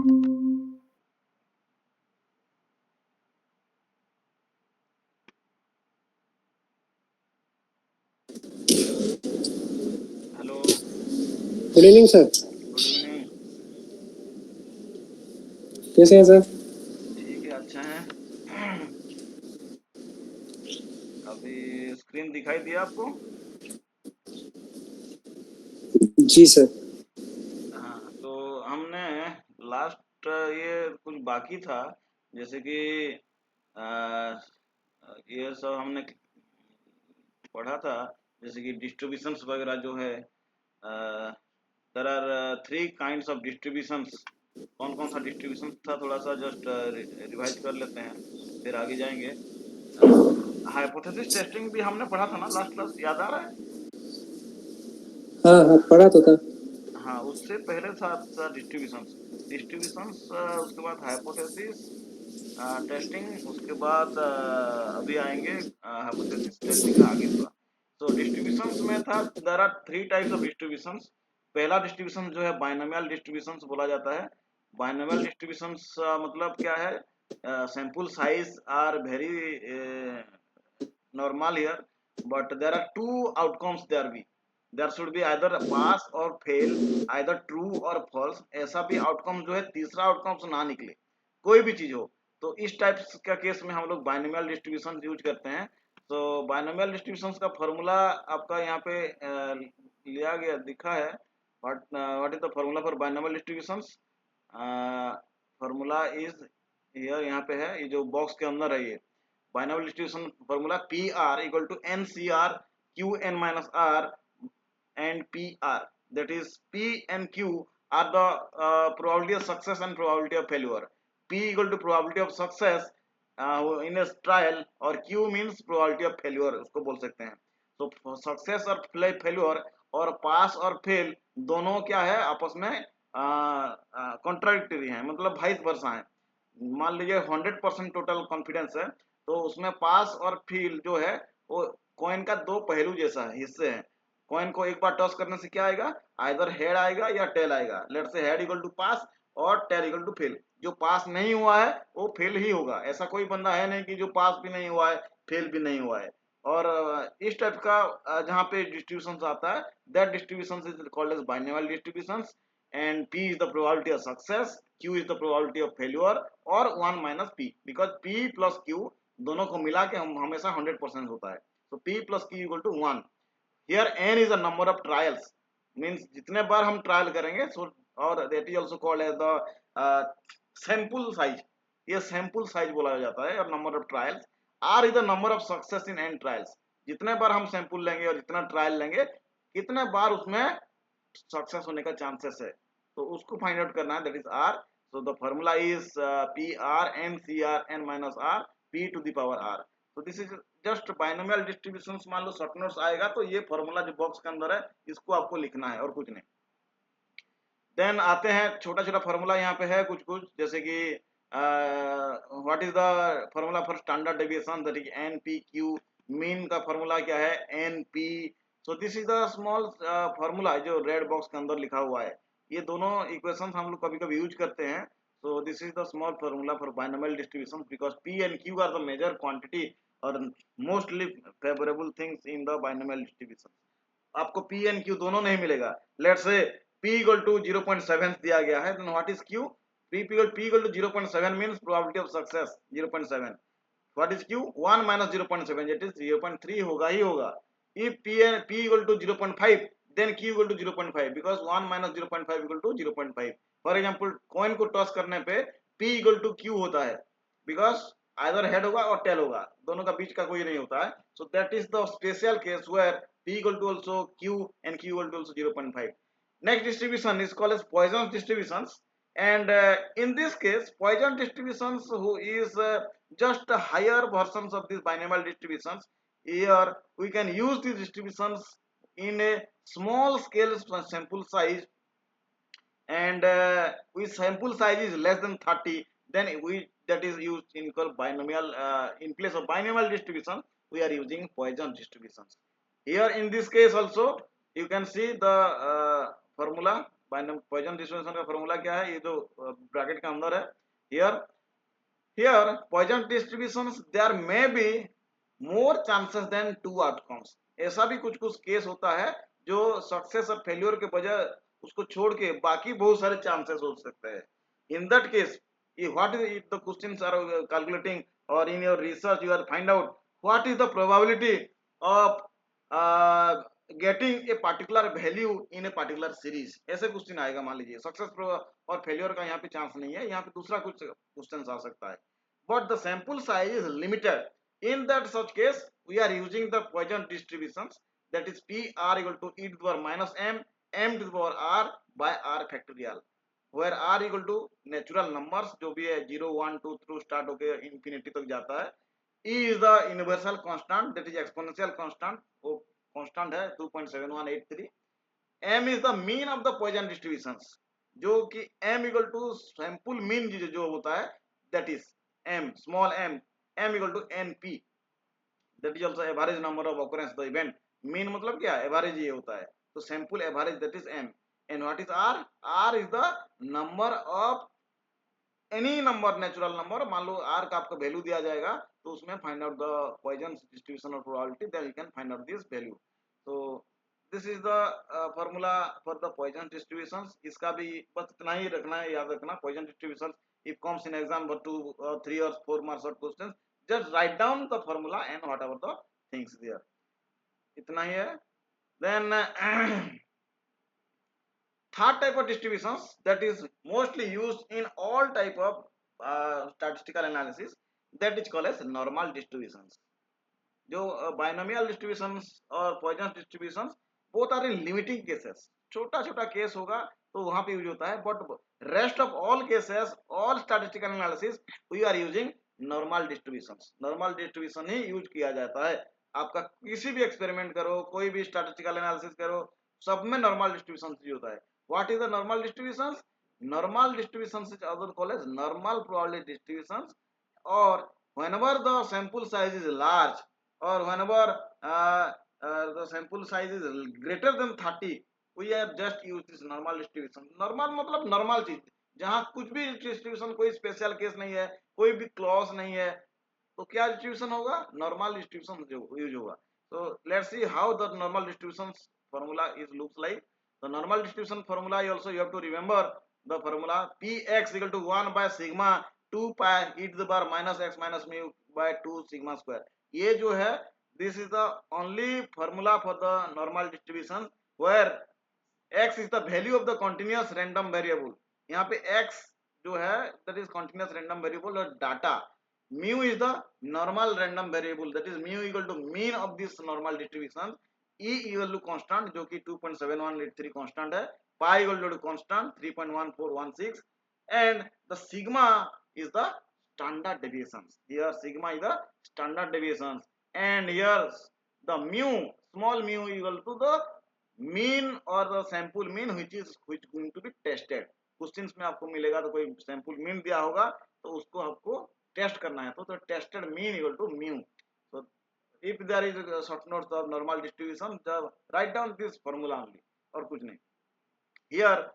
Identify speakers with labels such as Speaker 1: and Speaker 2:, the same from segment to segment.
Speaker 1: Hello,
Speaker 2: good evening sir.
Speaker 1: Good evening.
Speaker 2: कैसे हैं sir?
Speaker 1: ठीक है, अच्छा है। अभी स्क्रीन दिखाई दिया आपको?
Speaker 2: जी सर।
Speaker 1: हाँ, तो हमने लास्ट ये कुछ बाकी था, जैसे कि अ, ये सब हमने पढ़ा था, जैसे कि डिस्ट्रीब्यूशंस वगैरह जो है। There are three kinds of distributions. कौन कौन सा डिस्ट्रीब्यूशन था, थोड़ा सा जस्ट रिवाइज कर लेते हैं, फिर आगे जाएंगे। हाइपोथेसिस टेस्टिंग भी हमने पढ़ा था ना लास्ट क्लास, याद आ रहा है?
Speaker 2: हाँ हाँ, पढ़ा तो था।
Speaker 1: हाँ, उससे पहले था आपका डिस्ट्रीब्यूशंस। डिस्ट्रीब्यूशंस, उसके बाद हाइपोथेसिस टेस्टिंग, उसके बाद अभी आएंगे हाइपोथेसिस टेस्टिंग का आगे थोड़ा। तो डिस्ट्रीब्यूशंस में था, there are three types of distributions. पहला डिस्ट्रीब्यूशन जो है बाइनोमियल डिस्ट्रीब्यूशंस बोला जाता है। बाइनोमियल डिस्ट्रीब्यूशंस मतलब क्या है? Sample size are very normal here, but there are two outcomes there be. There should be either pass or fail, either true or false. ऐसा भी आउटकम जो है, तीसरा आउटकम ना निकले, कोई भी चीज हो। तो इस टाइप का केस में हम लोग बाइनोमियल डिस्ट्रीब्यूशन यूज करते हैं। तो बाइनोमियल डिस्ट्रीब्यूशन का फॉर्मूला आपका यहाँ पे लिया गया दिखा है। What is the formula for binomial distribution? Formula is here, यहाँ पे है, ये जो बॉक्स के अंदर है ये binomial distribution formula. P R equal to N C R Q N minus R and PR. That is P and Q are the probability of success and probability of failure. P equal to probability of success in a trial, और Q means probability of failure उसको बोल सकते हैं। तो success और failure और पास और fail दोनों क्या है, आपस में कॉन्ट्राडिक्टरी है, मतलब वाइस वर्सा है। मान लीजिए 100% टोटल कॉन्फिडेंस है, तो उसमें पास और फेल जो है वो कॉइन का दो पहलू जैसा है, हिस्से हैं। कॉइन को एक बार टॉस करने से क्या आएगा, आइदर हेड आएगा या टेल आएगा। Let's say head equal to पास और टेल इक्वल टू फेल। जो पास नहीं हुआ है वो फेल ही होगा, ऐसा कोई बंदा है नहीं कि जो पास भी नहीं हुआ है फेल भी नहीं हुआ है। और इस टाइप का जहाँ पे डिस्ट्रीब्यूशन आता है, that distribution is called as binomial distribution. And P is the probability of success, Q is the probability of failure, और 1 minus P, because P plus Q दोनों को मिला के हम हमेशा 100% होता है। तो P plus Q equal to 1। Here n is the number of trials, means जितने बार हम ट्रायल करेंगे। so और that is also called as the sample size, ये सैंपल साइज बोला जाता है। और number of trials, r is the number of success in n trials, जितने बार हम सैंपल लेंगे और जितना ट्रायल लेंगे कितने बार उसमें सक्सेस होने का चांसेस है, तो उसको फाइंड आउट करना है, that is r। so the formula is PR n CR n minus r p to the power r। तो this is just binomial distributions. मान लो शॉर्ट नोट्स आएगा तो ये फॉर्मूला जो बॉक्स के अंदर है इसको आपको लिखना है और कुछ नहीं। देन आते हैं, छोटा छोटा फॉर्मूला यहाँ पे है कुछ कुछ, जैसे कि what is the formula for standard deviation, that is N P Q. Mean का फॉर्मूला क्या है, N P. So this is the small formula जो रेड बॉक्स के अंदर लिखा हुआ है। ये दोनों इक्वेशंस हम लोग कभी कभी यूज करते हैं। so this is the small formula for binomial distributions, because P and Q are the major quantity or mostly favorable things in the binomial distribution। आपको P and Q दोनों नहीं मिलेगा। Let's say P equal to 0.7 दिया गया है, then what is Q? P equal to 0.7 means probability of success 0.7। what is Q? 1 minus 0.7, that is 0.3 होगा ही होगा। if P equal to 0.5, then Q equal to 0.5, because 1 minus 0.5 equal to 0.5। For example coin को toss करने पे P equal to Q होता है, because either head होगा और tell होगा, दोनों का बीच का कोई नहीं होता है। So that is the special case where P equal to also Q and Q equal to also 0.5। next distribution is called as Poisson distributions, and in this case Poisson distributions who is just higher versions of these binomial distributions। here we can use these distributions in a small scale sample size, and with sample size is less than 30, then we that is used in called binomial, in place of binomial distribution we are using Poisson distributions। here in this case also you can see the formula, poisson distribution का formula क्या है, ये जो bracket के अंदर है, here poisson distributions there may be more chances than two outcomes. ऐसा भी कुछ कुछ केस होता है जो सक्सेस और फेल्योर के बजाय उसको छोड़ के बाकी बहुत सारे चांसेस हो सकते हैं। In that case, what is the questions are calculating और in your research you are find out what is the probability of getting a particular value in a particular series. ऐसे क्वेश्चन आएगा, मान लीजिए success और failure का यहाँ पे chance नहीं है, यहाँ पे दूसरा कुछ क्वेश्चन आ सकता है, but the sample size is limited. In that such case, we are using the Poisson distributions, that is PR equal to e to the power minus m, m to the power r by r factorial, where r equal to natural numbers जो भी है 0 1 2 through start होकर infinity तक जाता है। E is the universal constant, that is exponential constant, वो constant है 2.7183। m is the mean of the Poisson distributions, जो कि m equal to sample mean जो होता है, that is m small m equal to np, that is also average number of occurrence the event। mean मतलब क्या, average ये होता है, तो sample average that is m। And what is r, r is the number of any number, natural number, मान लो r का आपको value दिया जाएगा तो उसमें find out the Poisson distribution of probability, then you can find out this value. तो this is the formula for the Poisson distributions. इसका भी बस इतना ही रखना है, याद रखना, Poisson distribution if comes in exam for 2 3 or 4 marks of questions, just write down the formula and whatever the things there, इतना ही है। then third type of distributions that is mostly used in all type of statistical analysis, that is called as normal distributions। जो binomial distributions और poisson distributions both are in limiting cases, छोटा छोटा case होगा तो वहां पे use होता है, but rest of all cases, all statistical analysis, we are using normal distributions. Normal distribution ही यूज किया जाता है। आपका किसी भी एक्सपेरिमेंट करो, कोई भी स्टैटिस्टिकल एनालिसिस करो, सब में नॉर्मल डिस्ट्रीब्यूशन यूज होता है। What is the normal distributions? Normal distributions is other called as normal probability distributions, or whenever the sample size is large or whenever the sample size is greater than 30, we have just use this normal distribution। normal मतलब normal चीज, जहां कुछ भी distribution, कोई special case नहीं है, कोई भी क्लॉज नहीं है, तो क्या डिस्ट्रीब्यूशन होगा, नॉर्मल डिस्ट्रीब्यूशन यूज होगा। so let's see how the normal distribution formula is looks like। the normal distribution formula also you have to remember the formula px equal to 1 by sigma 2 pi e to the power minus x minus mu by 2 sigma square। ये जो है, this is the only formula for the normal distribution where x is the value of the continuous random variable। यहाँ पे x जो है that is continuous random variable और data, mu is the normal random variable, that is mu equal to mean of this normal distribution, e equal to constant जो कि 2.7183 constant है, pi equal to constant 3.1416, and the sigma is the standard deviations। here sigma is the standard deviations, and here the mu, small mu equal to the mean or the sample mean which going to be tested। Questions में आपको मिलेगा तो कोई sample mean दिया होगा तो उसको आपको टेस्ट करना है, तो tested mean equal to mu. so if there is a short notes of normal distribution, write down this formula only, और कुछ नहीं। here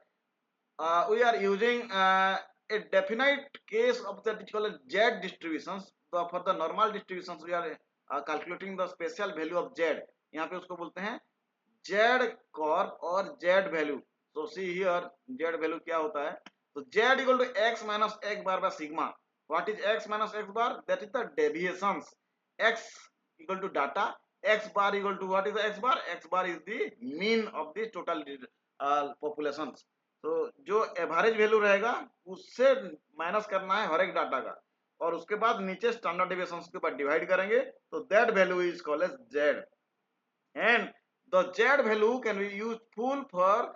Speaker 1: we are using a definite case of the called z distributions। for the normal distributions we are calculating the special value of z, यहाँ पे उसको बोलते हैं z corp और z value। so see here z value क्या होता है, तो z equal to x minus x bar by sigma। what is x minus x bar? that is the deviations। x equal to data, x bar equal to what is the x bar? x bar is the mean of the total populations। तो जो average value रहेगा उससे minus करना है हर एक data का, और उसके बाद नीचे स्टैंडर्ड डेविएशन के बाद डिवाइड करेंगे, तो that value is called as Z. And the z value can be useful for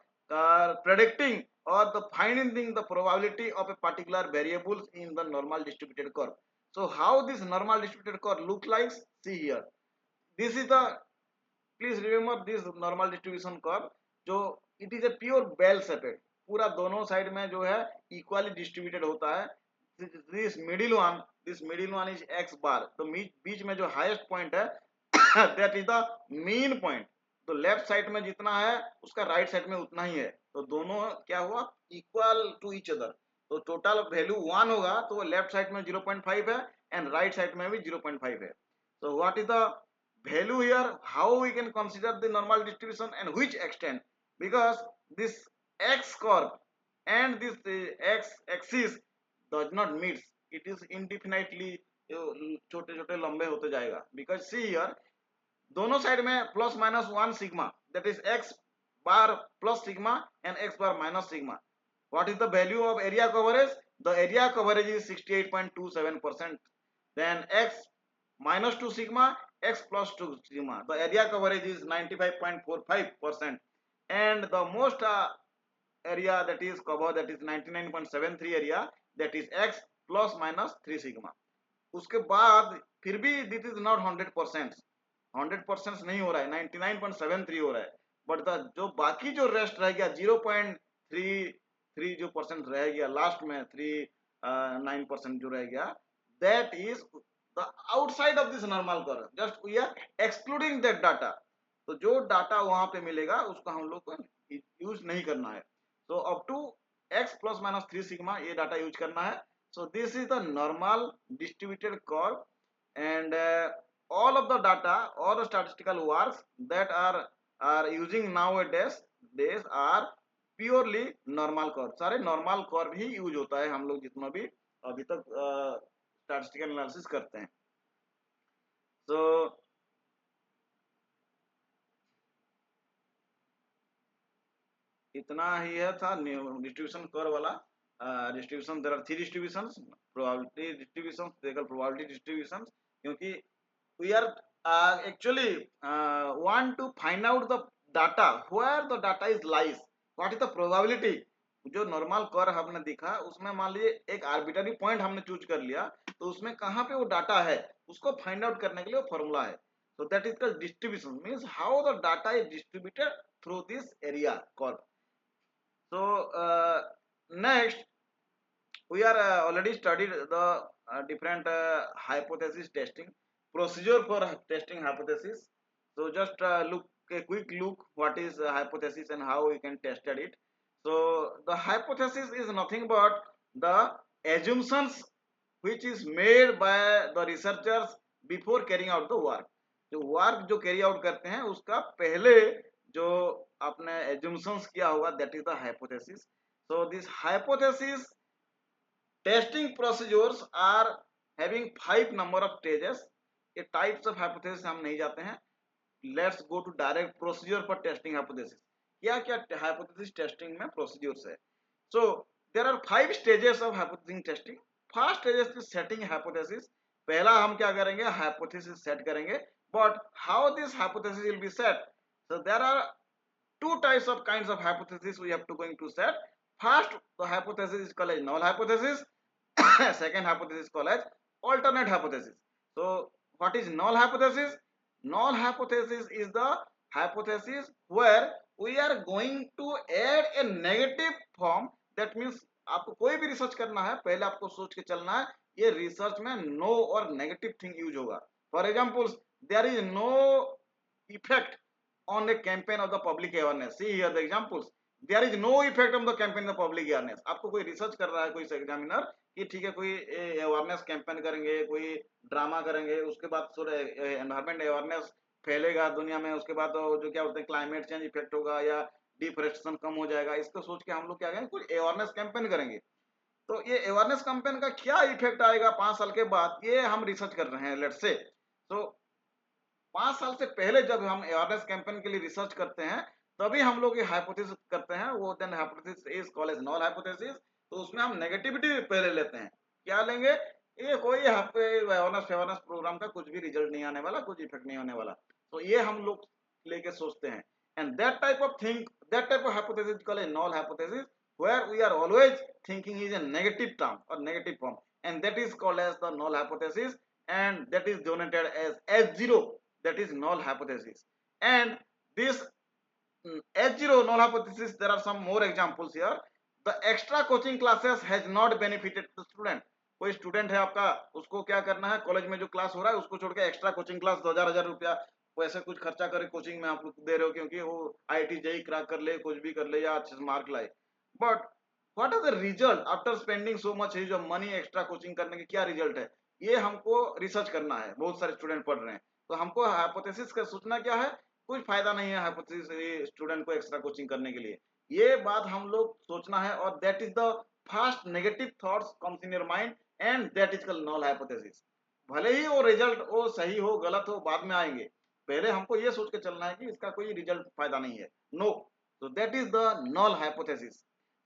Speaker 1: predicting or the finding the probability of a particular variables in the normal distributed curve। so how this normal distributed curve look like? see here, this is the, please remember this normal distribution curve, जो it is a pure bell shaped, पूरा दोनों side में जो है equally distributed होता है। this middle one is x bar, तो बीच में जो हाईएस्ट पॉइंट है that is the mean point। तो लेफ्ट साइड में जितना है उसका राइट साइड में उतना ही है, तो दोनों क्या हुआ, इक्वल टू ईच अदर। तो टोटल वैल्यू 1 होगा तो लेफ्ट साइड में 0.5 है एंड राइट साइड में भी 0.5 है। so what is the value here, how we can consider the normal distribution and which extent, because this x curve and this x axis does not meet, it is indefinitely छोटे छोटे लंबे होते जाएगा। Because see here दोनों side में plus minus 1 sigma, that is x bar plus sigma and x bar minus sigma. What is the value of area coverage? The area coverage is 68.27%. Then x minus 2 sigma, x plus 2 sigma. The area coverage is 95.45%. And the most area that is covered, that is 99.73 area, that is x plus minus 3 sigma. उसके बाद फिर भी this is not 100% नहीं हो रहा है, 99.73 हो रहा है। बट द जो बाकी जो रेस्ट रह गया 0.33 जो परसेंट रह गया लास्ट में 39% जो रह गया, that is the outside of this normal curve, just we are excluding that data. तो जो डाटा वहां पे मिलेगा उसको हम लोग को यूज नहीं करना है। so up to x plus minus 3 sigma ये डाटा यूज करना है। so this is the normal distributed curve and all of the data or the statistical works that are using nowadays days are purely normal curve, सारे normal curve ही use होता है हम लोग जितना भी अभी तक statistical analysis करते हैं। so इतना ही है था डिस्ट्रीब्यूशन कर्व वाला। Distribution there are 3 distributions, probability distribution, probability distribution, क्योंकि we are actually want to find out the data where the data is lies, what is the probability. जो normal curve हमने देखा उसमें मान लीजिए एक आर्बिट्ररी पॉइंट हमने चूज कर लिया, तो उसमें कहाँ पे वो डाटा है उसको फाइंड आउट करने के लिए वो फॉर्मूला है। so that is called distribution, means how the data is distributed through this area curve. So next we are already studied the different hypothesis testing procedure for testing hypothesis. So just look a quick look what is hypothesis and how we can test it. So the hypothesis is nothing but the assumptions which is made by the researchers before carrying out the work। जो work जो carry out करते हैं उसका पहले जो आपने assumptions किया होगा, that is the hypothesis. so this hypothesis testing procedures are having 5 number of stages। ये types of hypothesis हम नहीं जाते हैं, let's go to direct procedure for testing hypothesis। क्या क्या hypothesis testing में procedures है। so there are 5 stages of hypothesis testing। first stage is setting hypothesis। पहला हम क्या करेंगे, hypothesis set करेंगे। but how this hypothesis will be set? so there are two types of kinds of hypothesis we have to going to set। first the hypothesis is called as null hypothesis second hypothesis is called as alternate hypothesis। so what is null hypothesis? null hypothesis is the hypothesis where we are going to add a negative form। that means आपको कोई भी research करना है पहले आपको सोच के चलना है ये रिसर्च में नो और नेगेटिव थिंग यूज होगा। For example there is no effect on a campaign of the public awareness। see here the examples, there is no effect on the campaign of the public awareness। आपको कोई research कर रहा है कोई examiner कि ठीक है कोई अवेयरनेस कैंपेन करेंगे, कोई ड्रामा करेंगे, उसके बाद एनवायरमेंट अवेयरनेस फैलेगा दुनिया में, उसके बाद जो क्या बोलते हैं क्लाइमेट चेंज इफेक्ट होगा या डिफोरेस्टेशन कम हो जाएगा, इसको सोच के हम लोग क्या करेंगे कोई अवेयरनेस कैंपेन करेंगे। तो ये अवेयरनेस कैंपेन का क्या इफेक्ट आएगा 5 साल के बाद, ये हम रिसर्च कर रहे हैं लेट्स से। तो 5 साल से पहले जब हम अवेयरनेस कैंपेन के लिए रिसर्च करते हैं तभी हम लोग ये हाइपोथेसिस करते हैं, वो then hypothesis is called as null hypothesis. तो उसमें हम नेगेटिविटी पहले लेते हैं, क्या लेंगे, ये कोई अवेयरनेस प्रोग्राम का कुछ भी रिजल्ट नहीं आने वाला, कुछ इफेक्ट नहीं होने वाला। तो ये हम लोग लेके सोचते हैं and that type of hypothesis called as null hypothesis where we are always thinking is a negative term or negative form, and that is called as the null hypothesis, and that is denoted as H0, that is null hypothesis। and this H0 null hypothesis, there are some more examples here। the extra coaching classes has not benefited the student। कोई student है आपका, उसको क्या करना है, college में जो class हो रहा है उसको छोड़ के एक्स्ट्रा कोचिंग क्लास 2000 रुपया पैसे कुछ खर्चा करे कोचिंग में आप लोग दे रहे हो क्योंकि वो आईआईटी जेई क्रैक कर ले, कुछ भी कर ले या अच्छे मार्क लाए, but what are the result after spending so much जो मनी एक्स्ट्रा कोचिंग करने के क्या रिजल्ट है, ये हमको रिसर्च करना है। बहुत सारे स्टूडेंट पढ़ रहे हैं, तो हमको हाइपोथेसिस का सोचना क्या है, कोई फायदा नहीं है हाइपोथेसिस स्टूडेंट को एक्स्ट्रा कोचिंग करने के लिए, ये बात हम लोग सोचना है। और that is the first negative thoughts comes in your mind and that is called null hypothesis. भले ही वो रिजल्ट वो सही हो गलत हो बाद में आएंगे, पहले हमको ये सोच के चलना है कि इसका कोई रिजल्ट फायदा नहीं है, no. so that is the null hypothesis.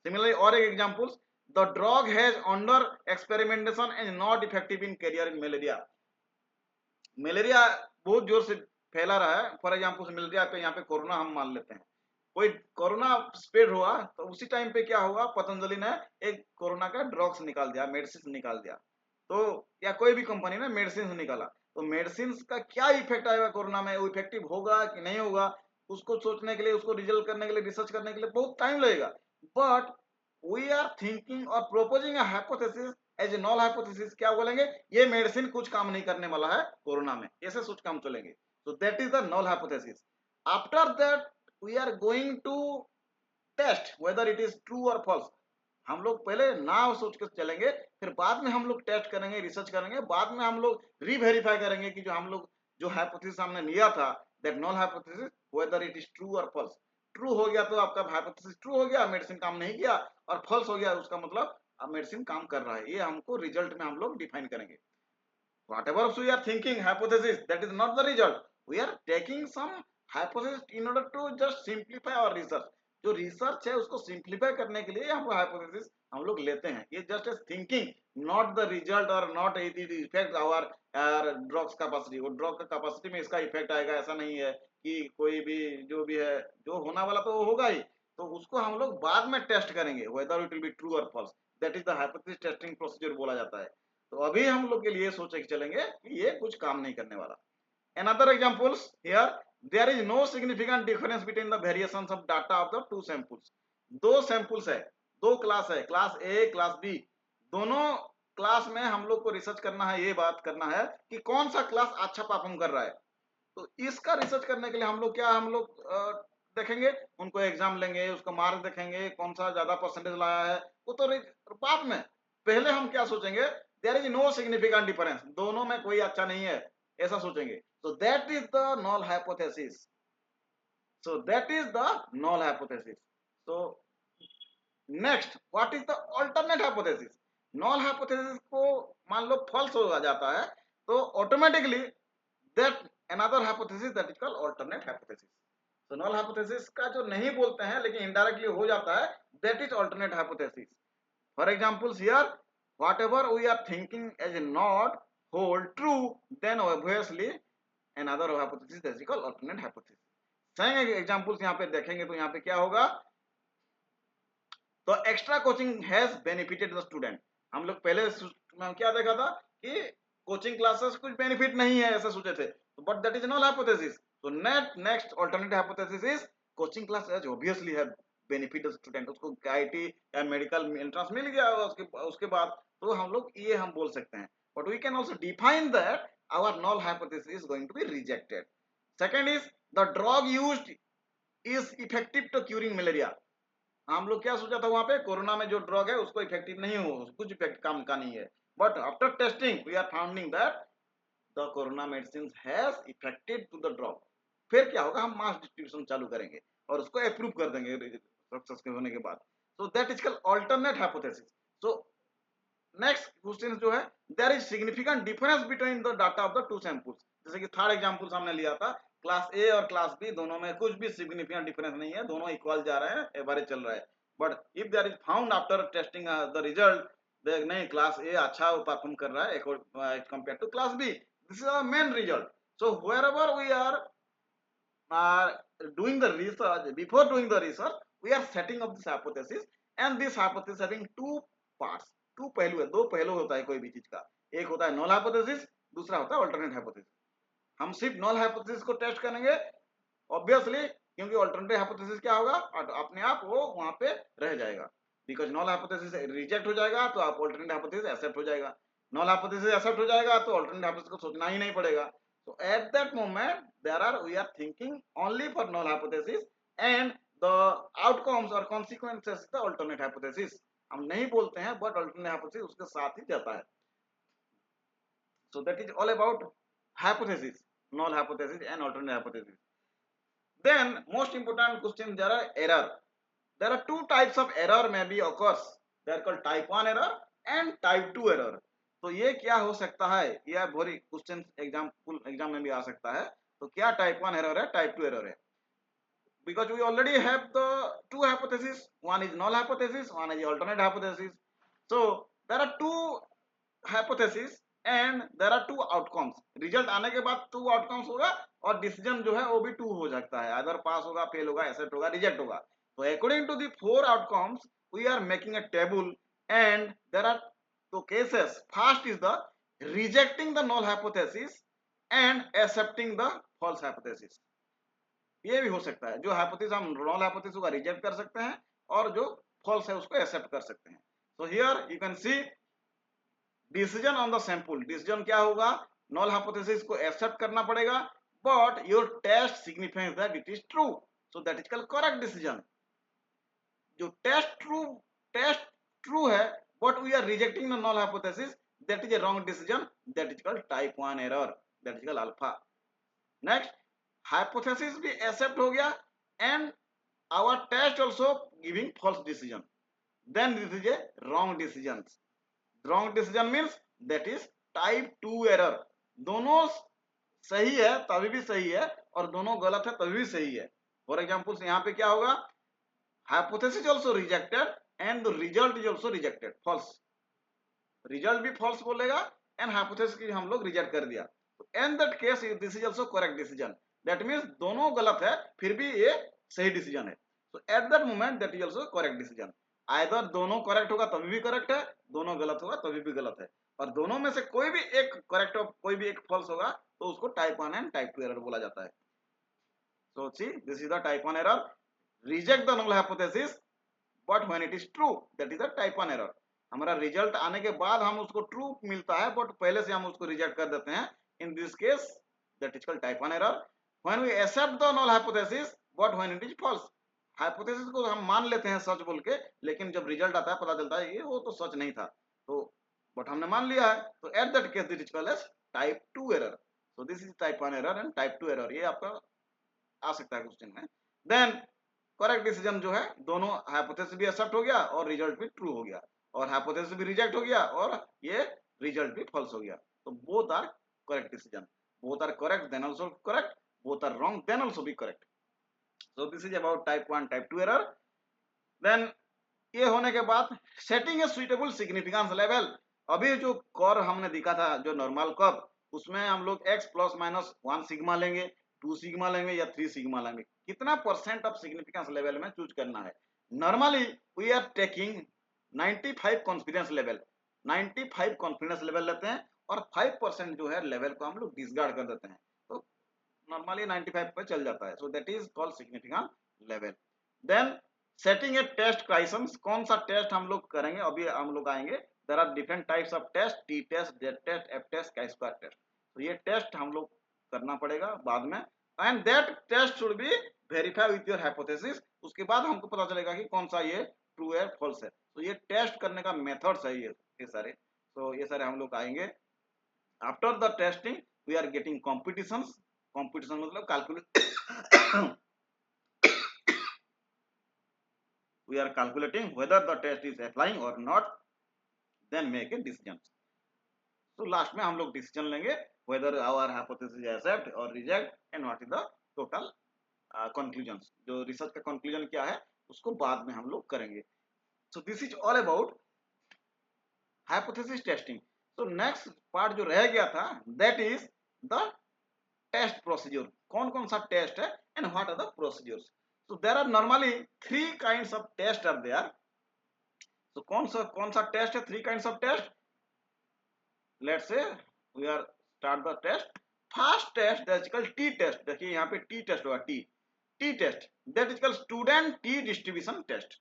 Speaker 1: Similarly, or examples, the drug has under experimentation and not effective in carrier in malaria. Malaria बहुत जोर से फैला रहा है, फॉर एग्जाम्पल मलेरिया पे यहाँ पे कोरोना हम मान लेते हैं, कोई कोरोना स्प्रेड हुआ तो उसी टाइम पे क्या हुआ, पतंजलि ने एक कोरोना का ड्रग्स निकाल दिया, मेडिसिन निकाल दिया, तो या कोई भी कंपनी ने मेडिसिन निकाला, तो मेडिसिन का क्या इफेक्ट आएगा कोरोना में, वो इफेक्टिव होगा कि नहीं होगा, उसको सोचने के लिए, उसको रिजल्ट करने के लिए, रिसर्च करने के लिए बहुत टाइम लगेगा। बट वी आर थिंकिंग और proposing a hypothesis as a null hypothesis, क्या बोलेंगे, ये मेडिसिन कुछ काम नहीं करने वाला है कोरोना में, ऐसे सोच के हम चलेंगे, so that is the null hypothesis. After that we are going to test whether it is true or false. हम लोग पहले ना सोच कर चलेंगे, फिर बाद में हम लोग टेस्ट करेंगे, रिसर्च करेंगे, बाद में हम लोग रीवेरीफाई करेंगे कि जो हम लोग जो हाइपोथेसिस हमने लिया था, that knoll hypothesis, weather it is true और फॉल्स। ट्रू हो गया तो आपका हाइपोथेसिस ट्रू हो गया, मेडिसिन काम नहीं किया, और फॉल्स हो गया उसका मतलब अब मेडिसिन काम कर रहा है, ये हमको रिजल्ट में हम लोग डिफाइन करेंगे। Whatever we are thinking hypothesis, that is not the result. We are taking some hypothesis in order to just simplify our research. जो रिसर्च है उसको सिंप्लीफाई करने के लिए यहाँ पर हाइपोथेसिस हम लोग लेते हैं, ये just as thinking, not the result और not it effect our drugs capacity, वो ड्रग का कैपेसिटी में इसका इफेक्ट आएगा ऐसा नहीं है कि कोई भी जो भी है जो होना वाला तो वो होगा ही, तो उसको हम लोग बाद में टेस्ट करेंगे whether it will be true और false, that is the hypothesis testing procedure बोला जाता है। तो अभी हम लोग के लिए सोच के चलेंगे कि ये कुछ काम नहीं करने वाला। Another examples here, there is no significant difference between the variations of data of the two samples. दो सैंपल्स है, दो क्लास है, क्लास ए क्लास बी, दोनों क्लास में हम लोग को रिसर्च करना है, ये बात करना है कि कौन सा क्लास अच्छा परफॉर्म कर रहा है। तो इसका रिसर्च करने के लिए हम लोग क्या, हम लोग देखेंगे, उनको एग्जाम लेंगे, उसका मार्क देखेंगे, कौन सा ज्यादा परसेंटेज लाया है, वो तो बाद में, पहले हम क्या सोचेंगे, there is no significant difference, दोनों में कोई अच्छा नहीं है, ऐसा सोचेंगे, so that is the null hypothesis. So that is the null hypothesis. So next, what is the alternate hypothesis? null hypothesis को मान लो false हो जाता है, तो automatically that another hypothesis that is called alternate hypothesis. So null hypothesis का जो नहीं बोलते हैं लेकिन indirectly हो जाता है, that is alternate hypothesis. For examples here, whatever we are thinking as not hold true, then obviously another hypothesis that is called alternate hypothesis. सही एग्जाम्पल्स यहाँ पे देखेंगे तो यहाँ पे क्या होगा, तो extra coaching has benefited the student, हम लोग पहले क्या देखा था कि कोचिंग क्लासेस कुछ बेनिफिट नहीं है ऐसा सोचे थे, but that is not hypothesis. तो next alternate hypothesis is coaching class as obviously है बेनिफिट द स्टूडेंट, उसको आईआईटी या मेडिकल एंट्रेंस मिल गया उसके बाद, तो हम लोग ये हम बोल सकते हैं, but we can also define that our null hypothesis is going to be rejected. Second is the drug used is effective to curing malaria. हम लोग क्या सोचा था वहां पे, कोरोना में जो ड्रग है उसको इफेक्टिव नहीं हो, कुछ इफेक्ट काम का नहीं है, but after testing we are founding that the corona medicine has effected to the drug. फिर क्या होगा, हम मास डिस्ट्रीब्यूशन चालू करेंगे और उसको अप्रूव कर देंगे सक्सेस के होने के बाद। So that is called alternate hypothesis. So next question जो है, there is significant difference between the data of the two samples. जैसे कि थर्ड एग्जांपल हमने लिया था, क्लास ए और क्लास बी दोनों में कुछ भी सिग्निफिकेंट डिफरेंस नहीं है, दोनों इक्वल जा रहे हैं, एवरेज चल रहा है, but if there is found after testing the result देख नहीं क्लास ए अच्छा परफॉर्म कर रहा है as compare to class B, this is our main result. So wherever we are doing the research, before doing the research we are setting up this hypothesis, and this hypothesis having two parts, two पहलू है, दो पहलू होता है कोई भी चीज का, एक होता है नॉल हाइपोथेसिस, दूसरा होता है अल्टरनेट हाइपोथेसिस। हम सिर्फ नॉल हाइपोथेसिस को टेस्ट करेंगे ऑब्वियसली, क्योंकि अल्टरनेट हाइपोथेसिस क्या होगा, अपने आप वो वहां पे रह जाएगा, बिकॉज नॉल हाइपोथेसिस रिजेक्ट हो जाएगा तो आप अल्टरनेट हाइपोथेसिस एक्सेप्ट हो जाएगा, नॉल हाइपोथेसिस एक्सेप्ट हो जाएगा तो अल्टरनेट हाइपोथेसिस को सोचना ही नहीं पड़ेगा। तो So at that moment we are thinking only for null hypothesis and the outcomes or consequences the alternate hypothesis. हम नहीं बोलते हैं but alternate hypothesis उसके साथ ही जाता है. So that is all about hypothesis, null hypothesis and alternate hypothesis. Then most important question, there are error. There are two types of error may be occurs. They are called type 1 error and type 2 error. तो ये क्या हो सकता है, यह भोरी question exam में भी आ सकता है. तो क्या टाइप 1 एरर है, टाइप 2 एरर है? Because we already have the two hypotheses, one is null hypothesis, one is alternate hypothesis. So there are two hypothesis and there are two outcomes. Result आने के बाद two outcomes होगा और decision जो है वो भी two हो सकता है, अदर पास होगा, फेल होगा, एक्सेप्ट होगा, रिजेक्ट होगा. तो according to the four outcomes we are making a table and there are two cases. First is the rejecting the null hypothesis and accepting the false hypothesis. ये भी हो सकता है, जो हाइपोथेसिस हम null hypothesis को रिजेक्ट कर सकते हैं और जो फॉल्स है उसको एक्सेप्ट कर सकते हैं. So here you can see decision on the sample. Decision क्या होगा, नॉल हाइपोथेसिस को एक्सेप्ट करना पड़ेगा but your test signifies that it is true, so that is called correct decision. जो टेस्ट ट्रू है but we are rejecting the null hypothesis, that is a wrong decision, that is called type 1 error, that is called alpha. Next, hypothesis भी accept हो गया and our test also giving false decision, then this is a wrong decision. Wrong decision means that is type 2 error. दोनों सही है तभी भी सही है और दोनों गलत है तभी भी सही है. फॉर एग्जांपल यहाँ पे क्या होगा, hypothesis also rejected and the result is also rejected, false. Result भी फॉल्स बोलेगा एंड हाइपोथेसिस की हम लोग रिजेक्ट कर दिया. In that case this is also correct decision. That means दोनों गलत है फिर भी ये सही डिसीजन है. So at that moment that is also correct decision. Either दोनों करेक्ट होगा तभी भी करेक्ट है, दोनों गलत होगा तभी भी गलत है, और दोनों में से कोई भी एक करेक्ट और कोई भी एक फॉल्स होगा तो उसको टाइप 1 एंड टाइप 2 एरर बोला जाता है. So see this is the type 1 error. Reject the null hypothesis but when it is true, that is the type 1 error. हमारा रिजल्ट आने के बाद हम उसको ट्रू मिलता है बट पहले से हम उसको रिजेक्ट कर देते हैं. In this case that is called type 1 error. When we accept the null hypothesis but when it is false, hypothesis को हम मान लेते हैं सच बोल के, लेकिन जब रिजल्ट आता है पता चलता है ये वो तो सच नहीं था, तो बट हमने मान लिया है. तो at that case this is called as type 2 error. So this is type 1 error and type 2 error. ये आपका आ सकता है क्वेश्चन में. देन करेक्ट डिसीजन जो है, दोनों हाइपोथेसिस भी एक्सेप्ट हो गया और रिजल्ट भी ट्रू हो गया, और हाइपोथेसिस भी रिजेक्ट हो गया और ये रिजल्ट भी फॉल्स हो गया. तो both are correct decision. Both are correct then also correct, both are wrong then also be correct. So this is about type 1 type 2 error. Then ये होने के बाद सेटिंग ए सुइटेबल सिग्निफिकेंस लेवल. अभी जो कर्व हमने दिखा था जो नॉर्मल कर्व, उसमें हम लोग x प्लस माइनस 1 सिग्मा लेंगे, 2 सिग्मा लेंगे या 3 सिग्मा लेंगे. कितना परसेंट ऑफ सिग्निफिकेंस लेवल में चूज करना है. Normally we are taking 95 confidence level. 95 confidence level लेते हैं और 5% जो है लेवल को हम लोग डिसकार्ड कर देते हैं. तो नॉर्मली 95 पे चल जाता है. So that is called significant level. Then setting a test criteria. कौन सा टेस्ट हम लोग करेंगे, अभी हम लोग आएंगे. There are different types of test, T test, Z test, F test, chi square test. तो ये टेस्ट हम लोग करना पड़ेगा बाद में, and that test should be verify with your hypothesis. उसके बाद हमको पता चलेगा कि कौन सा ये ट्रू है फॉल्स है. तो ये टेस्ट करने का मेथड्स है ये सारे. तो ये सारे हम लोग आएंगे. After the testing we are getting competitions. Competition मतलब calculate we are calculating whether the test is applying or not, then make a decision. So last में हम लोग डिसीजन लेंगे whether our hypothesis is accept or reject and what is the total conclusions. जो research का conclusion क्या है उसको बाद में हम लोग करेंगे. So this is all about hypothesis testing. So next part जो रह गया था that is the test procedure. कौन कौन सा टेस्ट है and what are the procedures. So there are normally 3 kinds of tests are there. So कौन सा टेस्ट है, 3 kinds of test. Let's say we are start the test. First test that is called T test. देखिए यहाँ पे T test होगा. T test that is called student T distribution test.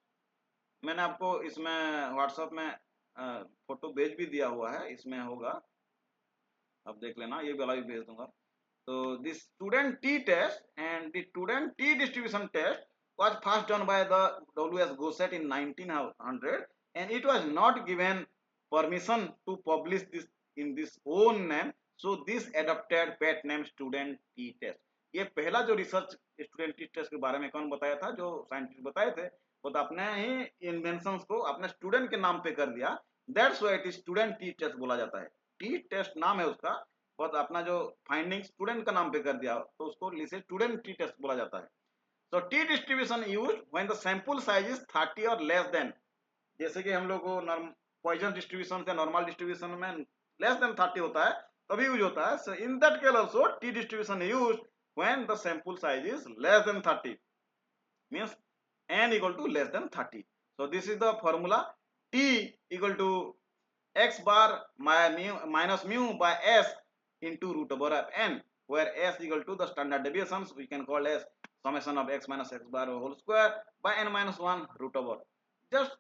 Speaker 1: मैंने आपको इसमें व्हाट्सएप में फोटो भेज भी दिया हुआ है, इसमें होगा, अब देख लेना, ये वाला भी भेज दूंगा. So this student t test and the student t distribution test was first done by the W.S. Gossett in 1900, and it was not given permission to publish this in this own name. So this adopted pet name student t test. ये पहला जो research student T test के बारे में कौन बताया था, जो साइंटिस्ट बताए थे, वो तो अपने ही इन्वेंशंस को अपने स्टूडेंट के नाम पे कर दिया। That's why it is student T test बोला जाता है। टी टेस्ट नाम है उसका, बहुत अपना जो फाइंडिंग स्टूडेंट का नाम पे कर दिया तो उसको स्टूडेंट टी टेस्ट बोला जाता है। तो T distribution used when the sample size is 30 और लेस देन, जैसे कि हम लोग को पॉइजन डिस्ट्रीब्यूशन से नॉर्मल डिस्ट्रीब्यूशन में लेस देन 30 होता है तभी यूज होता है। So in that case also T distribution used when the sample size is less than 30, means n equal to less than 30. So this is the formula, t equal to x bar minus mu by s into root over of n, where s equal to the standard deviations we can call as summation of x minus x bar whole square by n minus 1 root over. Just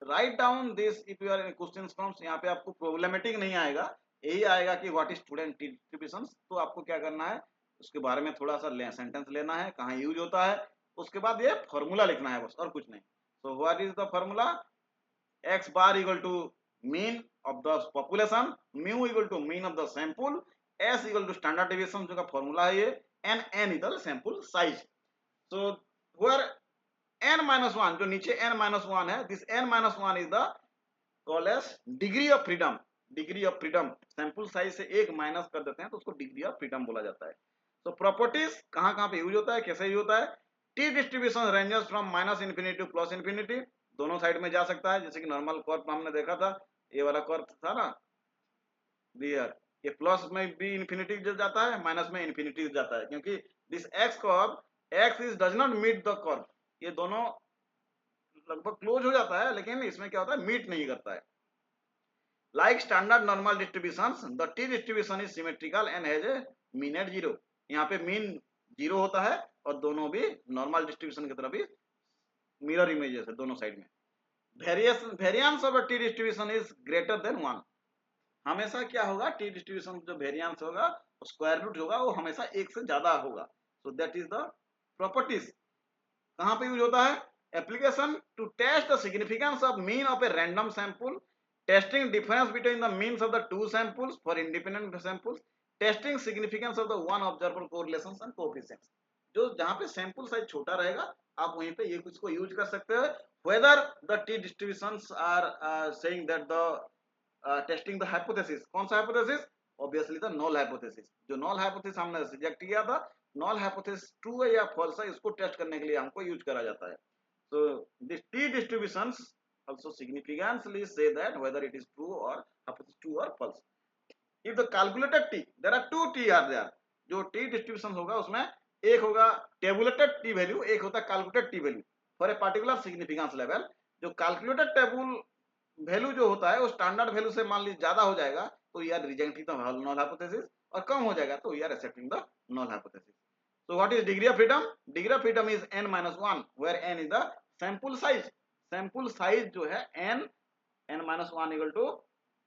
Speaker 1: write down this if you are in questions forms. यहाँ पे आपको problematic नहीं आएगा, यही आएगा कि what is student distributions। तो आपको क्या करना है, उसके बारे में थोड़ा सा सेंटेंस लेना है, कहाँ यूज होता है, उसके बाद ये फॉर्मूला लिखना है बस, और कुछ नहीं। So what is the formula, x bar equal to mean of the population, mu equal to mean of the sample, s equal to standard deviation जो का फॉर्मूला है ये, and n is the sample size. So where n minus 1 जो नीचे n minus 1 है, this n minus 1 is the called as degree of freedom। Degree of freedom, sample size से एक minus कर देते हैं तो उसको डिग्री ऑफ फ्रीडम बोला जाता है। तो प्रॉपर्टीज कहाँ कहाँ पे यूज होता है, कैसे यूज होता है, T distribution ranges from minus infinity two plus infinity, दोनों साइड में जा सकता है। जैसे कि नॉर्मल कर्व हमने देखा था, ये वाला कर्व था ना दियर, ये प्लस में भी इन्फिनिटी जाता है, माइनस में इन्फिनिटी जाता है, क्योंकि this X curve X is does not meet the curve, ये दोनों लगभग क्लोज हो जाता है, लेकिन इसमें क्या होता है, मीट नहीं करता है। Like standard normal distributions, the t distribution is symmetrical and has a mean at 0। यहाँ पे मीन 0 होता है और दोनों भी नॉर्मल डिस्ट्रीब्यूशन की तरह भी मिरर इमेजेस है दोनों साइड में। Variance of T distribution is greater than 1। हमेशा क्या होगा, टी डिस्ट्रीब्यूशन जो वेरिएंस होगा स्क्वायर रूट होगा वो हमेशा एक से ज्यादा होगा। So that is the properties. कहाँ पे यूज होता है, application to test the significance of mean of a random sample, testing difference between the means of the two samples for independent samples, testing significance of the one observable correlations and coefficients। जो जहाँ पे sample size छोटा रहेगा आप वहीं पे ये कुछ को यूज कर सकते हो। whether the t distributions are saying that the testing the hypothesis, कौन सा hypothesis, obviously the null hypothesis। जो null hypothesis हमने रिजेक्ट किया था, null hypothesis ट्रू है या फॉल्स है, इसको टेस्ट करने के लिए हमको यूज करा जाता है। so this t distributions also significantly say that whether it is true or hypothesis true or false। if the calculated t, there are two t are there, जो t distribution होगा उसमें एक होगा tabulated t value, एक होता है calculated t value for a particular significance level। जो calculated table value जो होता है वो स्टैंडर्ड वैल्यू से मान लीजिए ज्यादा हो जाएगा तो we are rejecting the null hypothesis, और कम हो जाएगा तो we are accepting the null hypothesis। so what is degree of freedom, degree of freedom is n minus 1 where n is the sample size। Sample size जो है n minus 1 equal to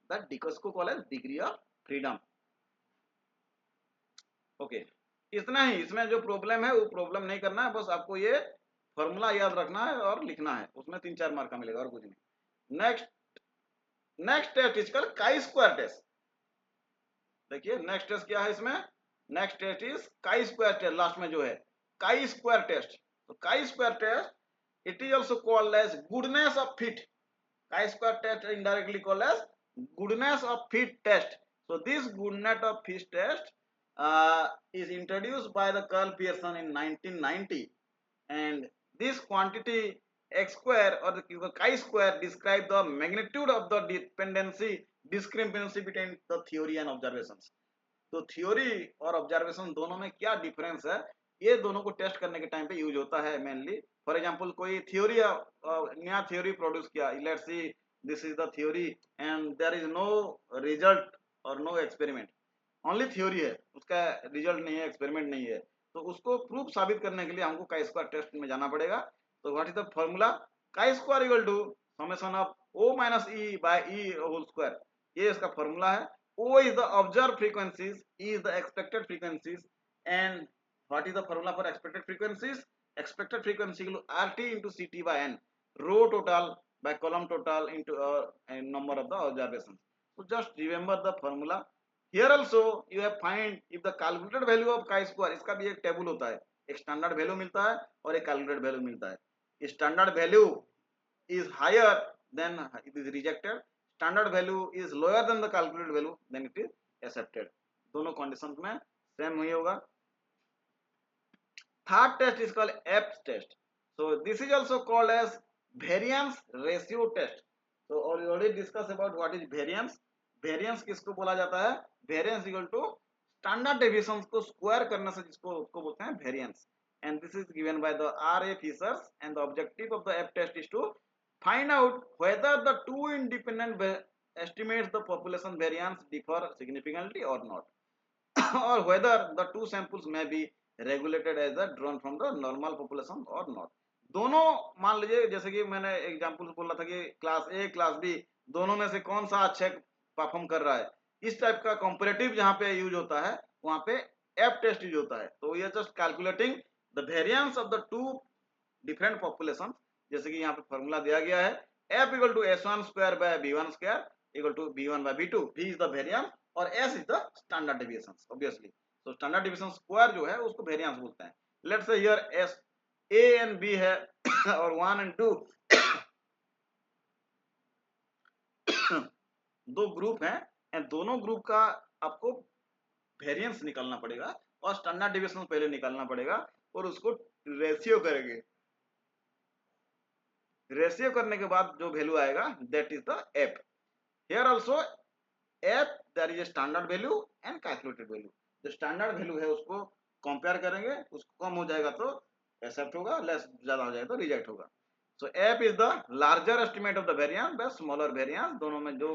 Speaker 1: that डिकस को call है degree of freedom. Okay, इतना ही, इसमें जो problem है वो प्रॉब्लम नहीं करना है, बस आपको ये फॉर्मूला याद रखना है और लिखना है, उसमें 3-4 मार्क का मिलेगा और कुछ नहीं। Next test is call chi square test. देखिए नेक्स्ट टेस्ट क्या है इसमें, next test is chi square test, last में जो है काई स्क्वायर टेस्ट। तो chi square test it is also called as goodness of fit। chi-square test indirectly called as goodness of fit test। so this goodness of fit test is introduced by the Carl Pearson in 1990, and this quantity x square or the chi-square describe the magnitude of the discrepancy between the theory and observations। तो theory और observation दोनों में क्या difference है, ये दोनों को test करने के टाइम पे यूज होता है मेनली। फॉर एग्जांपल कोई थ्योरी नया थ्योरी प्रोड्यूस किया, let's see this is the theory and there is no result और नो एक्सपेरिमेंट, ओनली थ्योरी है, उसका रिजल्ट नहीं है, एक्सपेरिमेंट नहीं है, तो उसको प्रूफ साबित करने के लिए हमको काई स्क्वायर टेस्ट में जाना पड़ेगा। तो what is the formula, chi square equal to summation of O minus E by E whole square, ये इसका फॉर्मूला है। O is the observed frequencies, E is the expected frequencies, and what is the formula for expected frequencies? Expected frequency equal to RT into CT by N, row total by column total into number of the observations. So just remember the formula. Here also you have find if the calculated value of chi square, इसका भी एक table होता है, एक standard value मिलता है और एक कैलकुलेटेड वैल्यू मिलता है. Standard value is higher then it is rejected, standard value is lower than the calculated value then it is accepted. दोनों conditions में same ही होगा. Third test is called Epps test. So this is also called as variance ratio test. So already discuss about what is variance. Variance किसको बोला जाता है? Variance equal to standard deviations को square करने से जिसको उसको बोलते हैं variance. And this is given by the R.A. Fishers, and the objective of the Epps test is to find out whether the two independent estimates the population variance differ significantly or not, or whether the two samples may be regulated as a drawn from the normal population or not. दोनों मान लीजिए, जैसे कि मैंने example बोल रहा था कि क्लास ए क्लास बी दोनों में से कौन सा अच्छे परफॉर्म कर रहा है, इस टाइप का कंपैरेटिव जहां पे यूज होता है वहां पे एफ टेस्ट यूज होता है. तो ये just calculating the variance of the two different population. जैसे कि यहाँ पे फॉर्मूला दिया गया है, F equal to S1 square by B1 square equal to B1 by B2. V is the variance और S is the standard deviation obviously. तो standard deviation square जो है उसको वेरिएंस बोलते हैं. Let's say here S A and B है और 1 and 2 दो ग्रुप हैं, एंड दोनों ग्रुप का आपको वेरिएंस निकालना पड़ेगा और स्टैंडर्ड डेविएशन पहले निकालना पड़ेगा और उसको रेशियो करेंगे. रेशियो करने के बाद जो वैल्यू आएगा that is the F. Here also F there is a standard value and calculated value. जो स्टैंडर्ड वैल्यू है उसको कंपेयर करेंगे, उसको कम हो जाएगा तो एक्सेप्ट होगा, लेस ज्यादा हो जाएगा तो रिजेक्ट होगा. So F is the larger estimate of the variance by smaller variance. दोनों में जो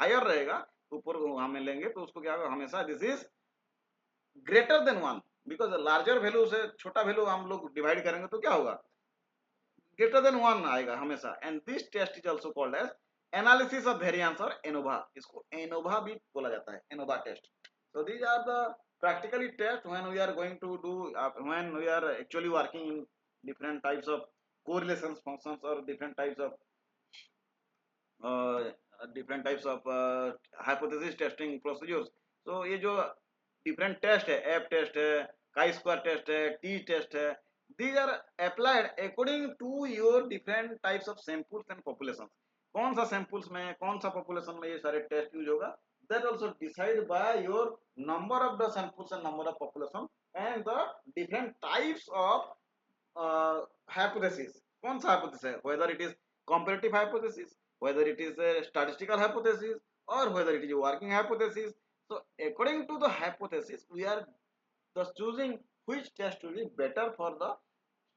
Speaker 1: हायर रहेगा ऊपर हमें लेंगे तो उसको क्या होगा, हमेशा this is greater than 1, because larger value से छोटा वैल्यू हम लोग डिवाइड करेंगे तो क्या होगा, ग्रेटर देन 1 आएगा हमेशा. And this test is also called as analysis of variance और एनोवा. इसको एनोवा भी बोला जाता है, ANOVA test. So these are the practically test when we are going to do when we are actually working in different types of correlations functions or different types of hypothesis testing procedures. So ये जो different test है, F test है, chi-square test है, T test है, these are applied according to your different types of samples and populations. कौन सा samples में कौन सा population में ये सारे test use होगा, that also decided by your number of the samples and number of population and the different types of hypothesis. कौन सा hypothesis है, whether it is comparative hypothesis, whether it is a statistical hypothesis, or whether it is a working hypothesis. So according to the hypothesis we are just choosing which test will be better for the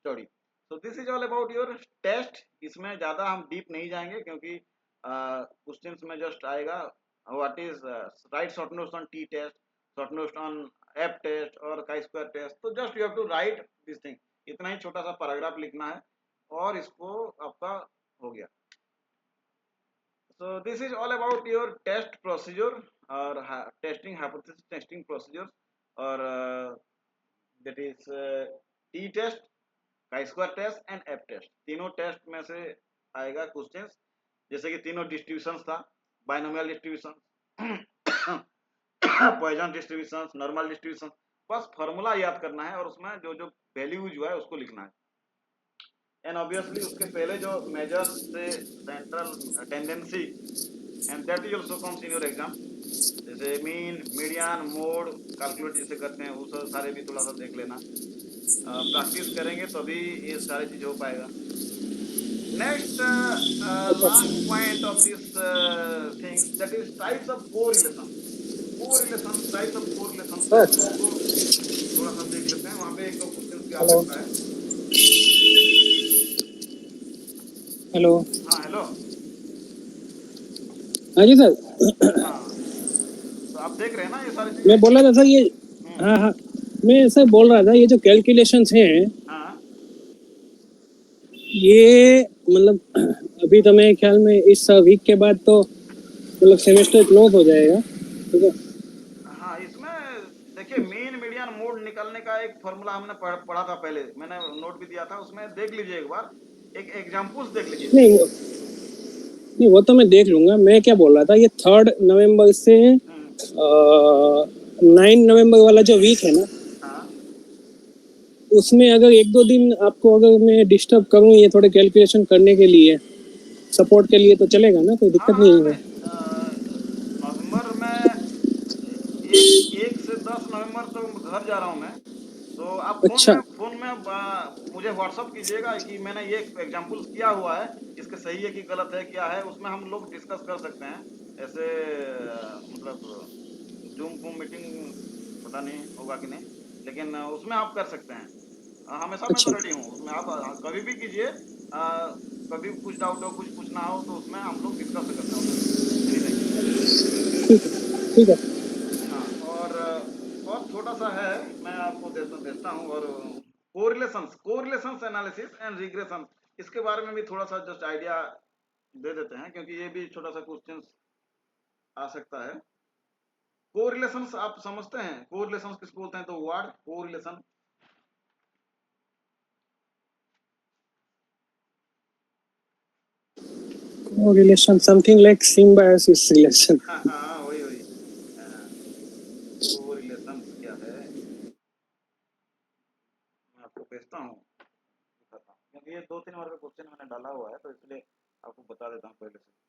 Speaker 1: study. So this is all about your test. इसमें ज़्यादा हम deep नहीं जाएंगे क्योंकि questions में just आएगा what is right short notes on T test, short notes on F test और chi-square test. तो just you have to write this thing. इतना ही छोटा सा पैराग्राफ लिखना है और इसको आपका हो गया. So this is all about your test procedure or testing hypothesis testing procedure or that is T test, chi-square test and F test. तीनों टेस्ट में से आएगा क्वेश्चंस. जैसे कि तीनों डिस्ट्रीब्यूशंस था, binomial distribution, Poisson distribution, normal distribution. बस formula याद करना है और उसमें जो जो वैल्यू जो है उसको लिखना है. एंड ऑब्वियसली उसके पहले जो मेजर्स से central tendency and that is also comes in your exam. जैसे मीन, मीडियन, मोड कैलकुलेट जैसे करते हैं वो सब सारे भी थोड़ा सा देख लेना. प्रैक्टिस करेंगे तभी ये सारी चीज़ हो पाएगा. Next last point of this thing, that is types of correlation. Types of correlation. थोड़ा सा देख लेते हैं. वहाँ पे एक दो क्वेश्चन की आवश्यकता है.
Speaker 2: हेलो.
Speaker 1: हाँ हेलो.
Speaker 2: हाँ जी सर.
Speaker 1: हाँ तो आप देख रहे हैं ना ये सारी चीजें.
Speaker 2: मैं बोल रहा था सर ये. हाँ हाँ मैं सर बोल रहा था ये जो कैलकुलेशंस हैं.
Speaker 1: हाँ
Speaker 2: ये मतलब अभी तो मेरे ख्याल में इस वीक के बाद तो मतलब सेमेस्टर क्लोज हो जाएगा. ठीक है।
Speaker 1: हाँ, इसमें देखिए मीन मीडियन मोड निकालने का एक फॉर्मूला हमने पढ़ा था पहले, मैंने नोट भी दिया था, उसमें देख लीजिए एक बार, एक एग्जांपल्स देख लीजिए।
Speaker 2: नहीं नहीं, वो तो मैं देख लूंगा। मैं क्या बोल रहा था, ये 3 नवंबर से
Speaker 1: हम्म,
Speaker 2: 9 नवंबर वाला जो वीक है ना,
Speaker 1: हाँ
Speaker 2: उसमें अगर 1-2 दिन आपको अगर मैं डिस्टर्ब करूँ ये थोड़े कैलकुलेशन करने के लिए, सपोर्ट के लिए, तो चलेगा ना? कोई
Speaker 1: हाँ
Speaker 2: दिक्कत नहीं
Speaker 1: हाँ,
Speaker 2: है?
Speaker 1: नहीं नवंबर में 1 से 10 नवंबर तक घर जा रहा हूँ मैं, तो आप
Speaker 2: अच्छा।
Speaker 1: फोन में मुझे व्हाट्सअप कीजिएगा कि मैंने ये एग्जांपल्स किया हुआ है, इसके सही है कि गलत है क्या है, उसमें हम लोग डिस्कस कर सकते हैं। ऐसे मतलब जूम फूम मीटिंग पता नहीं होगा कि नहीं, लेकिन उसमें आप कर सकते हैं। हमेशा मैं तो
Speaker 2: अच्छा,
Speaker 1: रेडी हूँ उसमें, आप कभी भी कीजिए। कभी कुछ डाउट हो, कुछ पूछना हो, तो उसमें हम लोग डिस्कस कर सकते हैं उस समय, एनी टाइम।
Speaker 2: ठीक है, ठीक है।
Speaker 1: हाँ, और छोटा सा है, मैं आपको भेजता हूँ। और कोरिलेशंस एनालिसिस एंड रिग्रेशन, इसके बारे में भी थोड़ा सा जस्ट आइडिया दे देते हैं, क्योंकि ये भी छोटा सा क्वेश्चन आ सकता है। कोरिलेशंस आप समझते हैं? कोरिलेशंस किसको बोलते हैं? तो word correlation.
Speaker 2: Correlation, something like symbiosis relation.
Speaker 1: हाँ हाँ, वही वही। कोरिलेशंस क्या है, मैं आपको भेजता हूँ, दिखाता हूँ, क्योंकि ये 2-3 बार का क्वेश्चन मैंने डाला हुआ है, तो इसलिए आपको बता देता हूँ पहले से।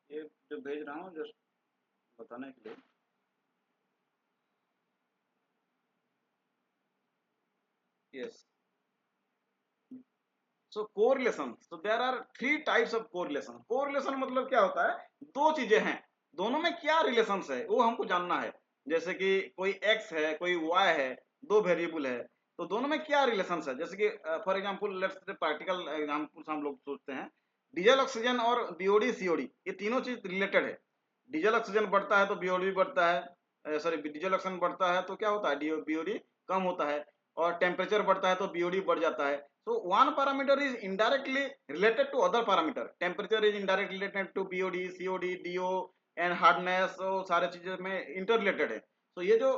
Speaker 1: ये जो भेज रहा हूँ जस्ट बताने के लिए। Yes, so correlation, so there are 3 types of correlation. Correlation मतलब क्या होता है, दो चीजें हैं, दोनों में क्या रिलेशन है वो हमको जानना है। जैसे कि कोई एक्स है, कोई वाई है, दो वेरिएबल है, तो दोनों में क्या रिलेशन है। जैसे कि for example let's say practical examples हम लोग सोचते हैं, डीजल ऑक्सीजन और बीओडी सीओडी, ये तीनों चीज रिलेटेड है। डीजल ऑक्सीजन बढ़ता है तो बीओडी भी बढ़ता है, सॉरी डीजल ऑक्सीजन बढ़ता है तो क्या होता है, बीओडी कम होता है। और टेम्परेचर बढ़ता है तो बीओडी बढ़ जाता है। So one parameter is indirectly related to other parameter. Temperature is indirectly related to BOD, COD, DO and hardness. So सारे चीजें में इंटररिलेटेड है। तो ये जो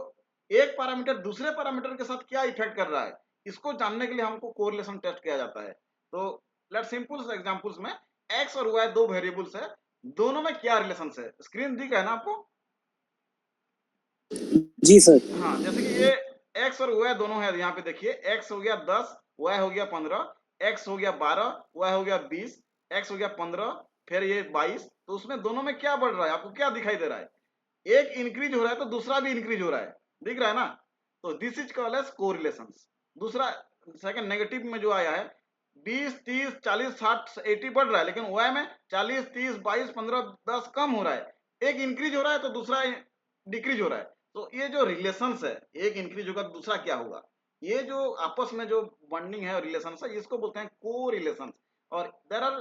Speaker 1: एक पैरामीटर दूसरे पैरामीटर के साथ क्या इफेक्ट कर रहा है, इसको जानने के लिए हमको कोरिलेशन टेस्ट किया जाता है। तो लेट सिंपल एग्जांपल्स में एक्स और वाई दो वेरिएबल्स है, दोनों में क्या रिलेशन है, स्क्रीन दिख रहा है ना आपको?
Speaker 2: जी सर।
Speaker 1: हाँ, जैसे कि ये एक्स और वाई दोनों है, यहाँ पे देखिए, एक्स हो गया 10, वाई हो गया 15, एक्स हो गया 12, वाई हो गया 20, एक्स हो गया 15, फिर ये 22। तो उसमें दोनों में क्या बढ़ रहा है, आपको क्या दिखाई दे रहा है? एक इंक्रीज हो रहा है तो दूसरा भी इंक्रीज हो रहा है, दिख रहा है ना? तो this is called as correlation. दूसरा सेकंड नेगेटिव में जो आया है, 20, 30, 40, 60, 80 बढ़ रहा है, लेकिन वाई में 40, 30, 22, 15, 10 कम हो रहा है। एक इंक्रीज हो रहा है तो दूसरा डिक्रीज हो रहा है। तो ये जो रिलेशंस है, एक इंक्रीज होगा तो दूसरा क्या होगा, ये जो आपस में जो बॉन्डिंग है, रिलेशन है, इसको बोलते हैं को रिलेशन। और there are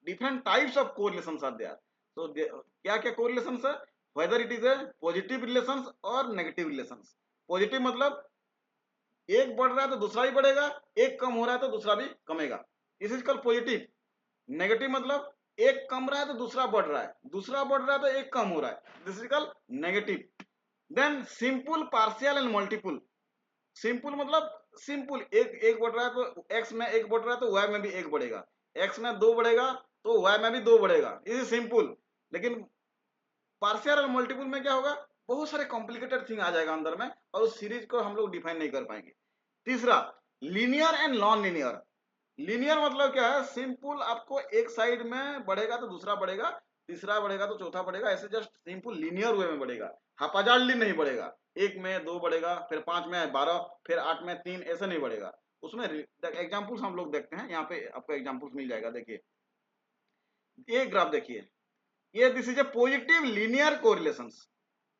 Speaker 1: different types of correlation are there. तो क्या क्या को रिलेशन है, whether it is a positive relation और नेगेटिव रिलेशन। पॉजिटिव मतलब एक बढ़ रहा है तो दूसरा भी बढ़ेगा, एक कम हो रहा है तो दूसरा भी कमेगा, this is called positive. Negative मतलब एक कम रहा है तो दूसरा बढ़ रहा है, दूसरा बढ़ रहा है तो एक कम हो रहा है, this is called negative. Then simple, partial and multiple. Simple मतलब सिंपल, एक एक बढ़ रहा है तो एक्स में एक बढ़ रहा है तो वाई में भी एक बढ़ेगा, एक्स में दो बढ़ेगा तो वाई में भी दो बढ़ेगा, इज सिंपल। लेकिन पार्शियल और मल्टीपल में क्या होगा, बहुत सारे कॉम्प्लिकेटेड थिंग आ जाएगा अंदर में, और उस सीरीज को हम लोग डिफाइन नहीं कर पाएंगे। तीसरा, linear and non linear. Linear मतलब क्या है, सिंपल आपको एक साइड में बढ़ेगा तो दूसरा बढ़ेगा, तीसरा बढ़ेगा तो चौथा बढ़ेगा, ऐसे जस्ट सिंपल लीनियर वे में बढ़ेगा, हापाजार्डली नहीं बढ़ेगा। 1 में 2 बढ़ेगा, फिर 5 में 12, फिर 8 में 3, ऐसे नहीं बढ़ेगा। उसमें एग्जाम्पल्स हम लोग देखते हैं, यहाँ पे आपको एग्जाम्पल्स मिल जाएगा। देखिए ये ग्राफ देखिए, ये this is a positive linear correlations,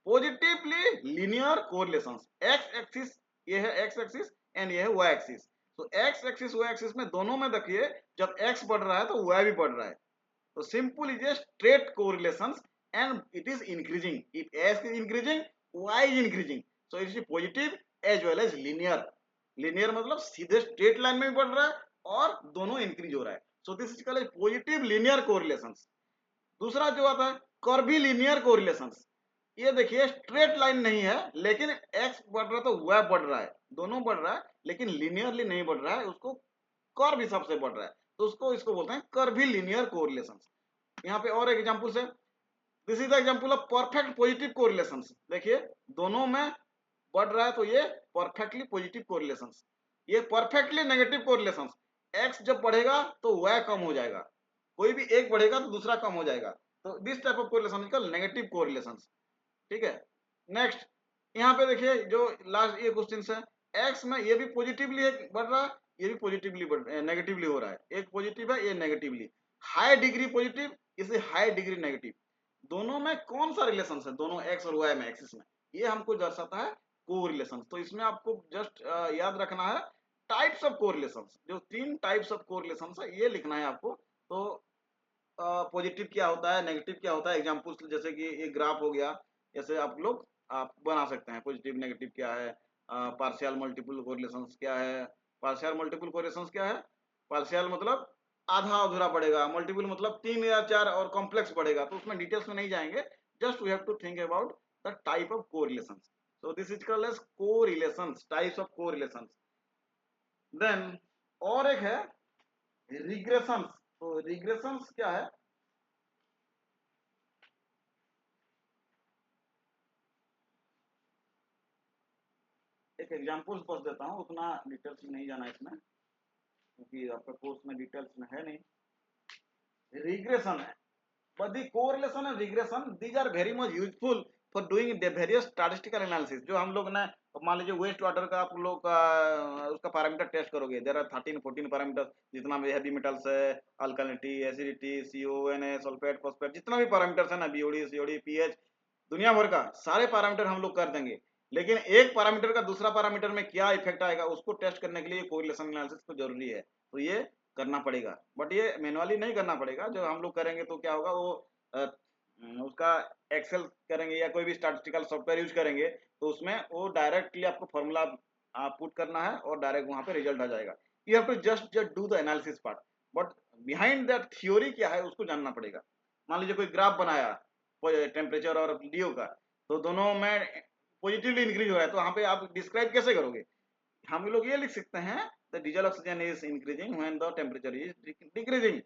Speaker 1: positively linear correlations. X axis ये है, एक्स एक्सिस एंड ये है वाई एक्सिस। तो एक्स एक्सिस वाई एक्सिस में दोनों में देखिए, जब एक्स बढ़ रहा है तो वाई भी बढ़ रहा है। तो simple is a straight correlations and it is increasing. If x is increasing, y is increasing. So it is positive as well as linear. Linear मतलब सीधे straight line में भी बढ़ रहा है और दोनों increase हो रहा है। So this is called positive linear correlations. दूसरा जो आता है कर्वी लीनियर कोरिलेशंस। ये देखिए स्ट्रेट लाइन नहीं है, लेकिन x बढ़ रहा है तो y बढ़ रहा है, दोनों बढ़ रहा है, लेकिन लीनियरली नहीं बढ़ रहा है, उसको कर्व हिसाब से बढ़ रहा है, तो उसको इसको बोलते हैं कर्वी लीनियर कोरिलेशंस। यहाँ पे और एक एग्जांपल है, this is the example of perfect positive correlations. देखिए दोनों में बढ़ रहा है तो ये परफेक्टली पॉजिटिव कोरिलेशंस, ये परफेक्टली नेगेटिव कोरिलेशंस। x जब बढ़ेगा तो y कम हो जाएगा, कोई भी एक बढ़ेगा तो दूसरा कम हो जाएगा। तो this type of correlation is called negative correlations. ठीक है, नेक्स्ट यहाँ पे देखिए जो लास्ट ये क्वेश्चन है, x में ये भी पॉजिटिवली बढ़ रहा है, ये भी पॉजिटिवली नेगेटिवली हो रहा है, एक पॉजिटिव है ये नेगेटिवली, हाई डिग्री पॉजिटिव इसे हाई डिग्री नेगेटिव। दोनों में कौन सा रिलेशन है, दोनों x और y में एक्सिस में, ये हमको दर्शाता है कोरिलेशन। तो इसमें आपको जस्ट याद रखना है टाइप्स ऑफ कोरिलेशन, जो 3 टाइप्स ऑफ कोरिलेशन है ये लिखना है आपको। तो पॉजिटिव क्या होता है, नेगेटिव क्या होता है, एग्जांपल्स जैसे कि ये ग्राफ हो गया, ऐसे आप बना सकते हैं। पॉजिटिव नेगेटिव क्या है, पार्शियल मल्टीपल कोरिलेशंस क्या है, पार्शियल मल्टीपल कोरिलेशंस क्या है, पार्शियल मतलब आधा अधूरा बढ़ेगा, मल्टीपल मतलब 3 या 4 और कॉम्प्लेक्स बढ़ेगा। तो उसमें डिटेल्स में नहीं जाएंगे, just we have to think about the type of correlations. So this is called as correlations, types of correlations. Then और एक है रिग्रेशंस। तो रिग्रेशंस क्या है, एक एग्जांपल्स बस देता हूँ, उतना डिटेल्स में नहीं जाना इसमें क्योंकि आपका कोर्स में डिटेल्स में है नहीं। रिग्रेशन है, but the correlation and regression these are very much useful for doing the various statistical analysis। जो हम लोग ना मान लीजिए वेस्ट वाटर का आप लोग उसका पैरामीटर टेस्ट करोगे, देयर आर 13-14 पैरामीटर, जितना भी हैवी मेटल्स है, alkalinity, acidity, CO, Na, sulphate, phosphate, जितना भी पैरामीटर्स है ना, BOD, COD, pH, दुनिया भर का सारे पैरामीटर हम लोग कर देंगे। लेकिन एक पैरामीटर का दूसरा पैरामीटर में क्या इफेक्ट आएगा उसको टेस्ट करने के लिए कोरिलेशन एनालिसिस तो जरूरी है, तो ये करना पड़ेगा। बट ये मैनुअली नहीं करना पड़ेगा, जो हम लोग करेंगे तो क्या होगा, वो उसका एक्सेल करेंगे या कोई भी स्टैटिस्टिकल सॉफ्टवेयर यूज करेंगे तो उसमें वो डायरेक्टली आपको फॉर्मूला पुट करना है और डायरेक्ट वहां पे रिजल्ट आ जाएगा। You have to just do the analysis part, but behind that theory क्या है उसको जानना पड़ेगा। मान लीजिए कोई ग्राफ बनाया टेम्परेचर और DO का, तो दोनों में पॉजिटिवली इंक्रीज हो रहा है, तो वहां पे आप डिस्क्राइब कैसे करोगे, हम लोग ये लिख सकते हैं the diesel oxygen is increasing when the temperature is decreasing,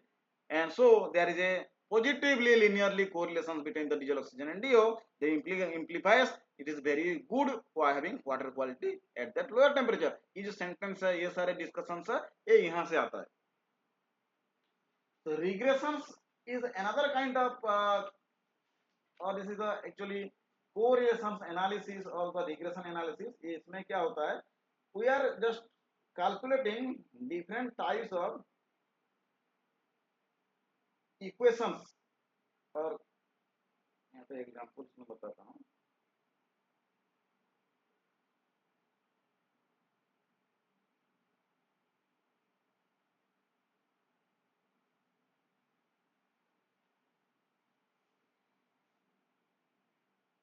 Speaker 1: and so there is a positively linearly correlation between the diesel oxygen and DO. The implies it is very good for having water quality at that lower temperature। ये जो sentence है, ये सारे discussions है, ये यहाँ से आता है। तो regressions is another kind of or this is the actually correlations analysis or the regression analysis। इसमें क्या होता है, we are just calculating different types of equations। और यहाँ पे एग्जांपल्स में बताता हूँ।